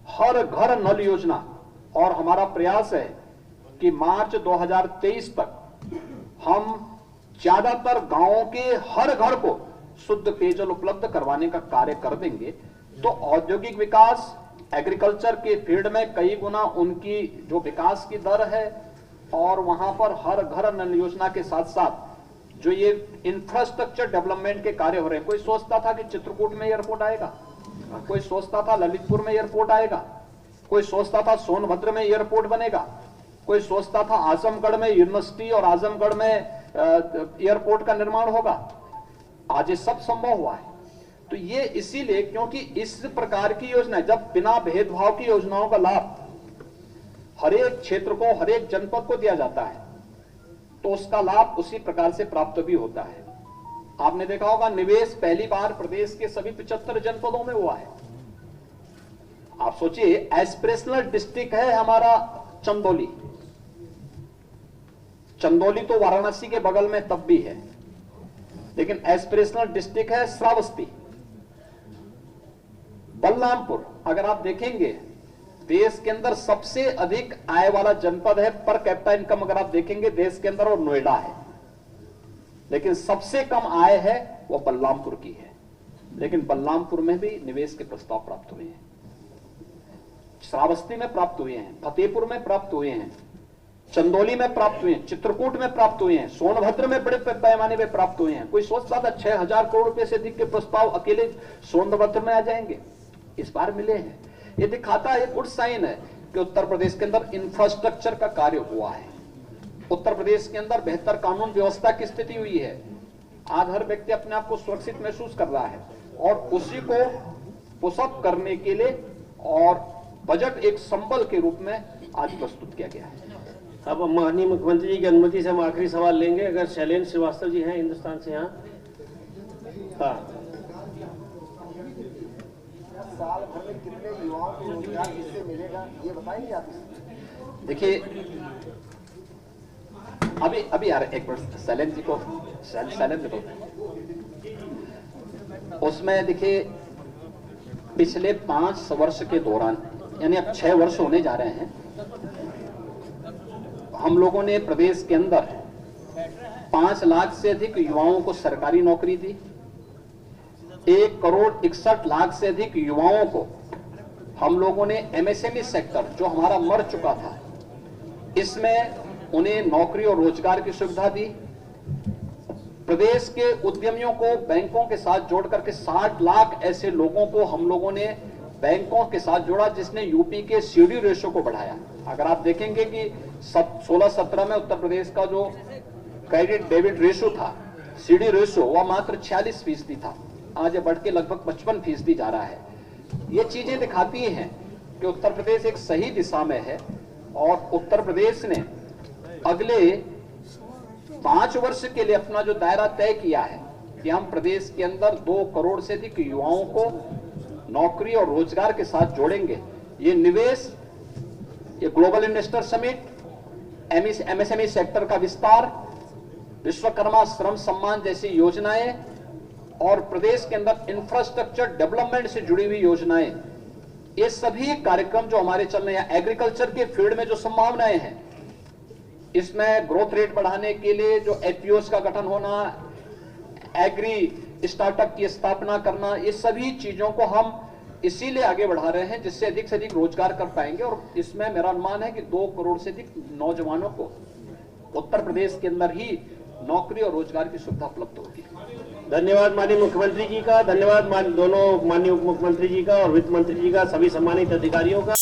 हर घर नल योजना, और हमारा प्रयास है कि मार्च 2023 तक हम ज्यादातर गांवों के हर घर को शुद्ध पेयजल उपलब्ध करवाने का कार्य कर देंगे। तो औद्योगिक विकास, एग्रीकल्चर के फील्ड में कई गुना उनकी जो विकास की दर है और वहां पर हर घर नल योजना के साथ साथ जो ये इंफ्रास्ट्रक्चर डेवलपमेंट के कार्य हो रहे हैं। कोई सोचता था कि चित्रकूट में एयरपोर्ट आएगा, कोई सोचता था ललितपुर में एयरपोर्ट आएगा, कोई सोचता था सोनभद्र में एयरपोर्ट बनेगा, कोई सोचता था आजमगढ़ में यूनिवर्सिटी और आजमगढ़ में एयरपोर्ट का निर्माण होगा। आज ये सब संभव हुआ है। तो ये इसीलिए क्योंकि इस प्रकार की योजना जब बिना भेदभाव की योजनाओं का लाभ हर एक क्षेत्र को, हर एक जनपद को दिया जाता है तो उसका लाभ उसी प्रकार से प्राप्त भी होता है। आपने देखा होगा निवेश पहली बार प्रदेश के सभी 75 जनपदों में हुआ है। आप सोचिए, एस्पिरेशनल डिस्ट्रिक्ट है हमारा चंदौली। चंदौली तो वाराणसी के बगल में तब भी है, लेकिन एस्पिरेशनल डिस्ट्रिक्ट है श्रावस्ती। बलरामपुर अगर आप देखेंगे देश के अंदर सबसे अधिक आय वाला जनपद है, पर कैपिटा इनकम अगर आप देखेंगे देश के अंदर, और नोएडा है। लेकिन सबसे कम आय है वो बलरामपुर की है। लेकिन बलरामपुर में भी निवेश के प्रस्ताव प्राप्त हुए हैं, श्रावस्ती में प्राप्त हुए हैं, फतेहपुर में प्राप्त हुए हैं, चंदौली में प्राप्त हुए हैं, चित्रकूट में प्राप्त हुए हैं, सोनभद्र में बड़े पैमाने पर प्राप्त हुए हैं। कोई सोचता था 6,000 करोड़ रुपए से अधिक के प्रस्ताव अकेले सोनभद्र में आ जाएंगे, इस बार मिले हैं। ये दिखाता है, गुड साइन है कि उत्तर प्रदेश के अंदर इंफ्रास्ट्रक्चर का कार्य हुआ है। उत्तर प्रदेश के अंदर बेहतर कानून व्यवस्था की स्थिति हुई है। आज हर व्यक्ति अपने आप को सुरक्षित महसूस कर रहा है और उसी को पुशअप करने के लिए और बजट एक संबल के रूप में आज प्रस्तुत किया गया है। अब माननीय मुख्यमंत्री जी की अनुमति से हम आखिरी सवाल लेंगे। अगर शैलेंद्र श्रीवास्तव जी हैं हिंदुस्तान से, यहाँ हाँ, साल भर में कितने युवाओं को रोजगार किससे मिलेगा ये बताएंगे आप? देखिए अभी यार एक मिनट शैलेंद्र जी को, शैलेंद्र को उसमें देखिए पिछले 5 वर्ष के दौरान, यानी अब 6 वर्ष होने जा रहे हैं, हम लोगों ने प्रदेश के अंदर 5 लाख से अधिक युवाओं को सरकारी नौकरी दी। 1,61,00,000 से अधिक युवाओं को हम लोगों ने एमएसएमई सेक्टर, जो हमारा मर चुका था, इसमें उन्हें नौकरी और रोजगार की सुविधा दी। प्रदेश के उद्यमियों को बैंकों के साथ जोड़ करके 60 लाख ऐसे लोगों को हम लोगों ने बैंकों के साथ जोड़ा, जिसने यूपी के सीडी रेशो को बढ़ाया। अगर आप देखेंगे कि 16-17 में उत्तर प्रदेश का जो क्रेडिट डेबिट रेशो था, सीडी रेशो, वह मात्र 46% था, आज बढ़ के लगभग 55% जा रहा है। ये चीजें दिखाती हैं कि उत्तर प्रदेश एक सही दिशा में है और उत्तर प्रदेश ने अगले 5 वर्ष के लिए अपना जो दायरा तय किया है कि हम प्रदेश के अंदर 2 करोड़ से अधिक युवाओं को नौकरी और रोजगार के साथ जोड़ेंगे। ये निवेश, ये global investor summit, MSME sector का विस्तार, विश्वकर्मा श्रम सम्मान जैसी योजनाएं और प्रदेश के अंदर इंफ्रास्ट्रक्चर डेवलपमेंट से जुड़ी हुई योजनाएं, ये सभी कार्यक्रम जो हमारे चल रहे हैं, एग्रीकल्चर के फील्ड में जो संभावनाएं हैं, इसमें ग्रोथ रेट बढ़ाने के लिए जो एफपीओस का गठन होना, एग्री स्टार्टअप की स्थापना करना, ये सभी चीजों को हम इसीलिए आगे बढ़ा रहे हैं जिससे अधिक से अधिक रोजगार कर पाएंगे। और इसमें मेरा अनुमान है कि 2 करोड़ से अधिक नौजवानों को उत्तर प्रदेश के अंदर ही नौकरी और रोजगार की सुविधा उपलब्ध होगी। धन्यवाद माननीय मुख्यमंत्री जी का, धन्यवाद दोनों माननीय उप मुख्यमंत्री जी का और वित्त मंत्री जी का, सभी सम्मानित अधिकारियों का।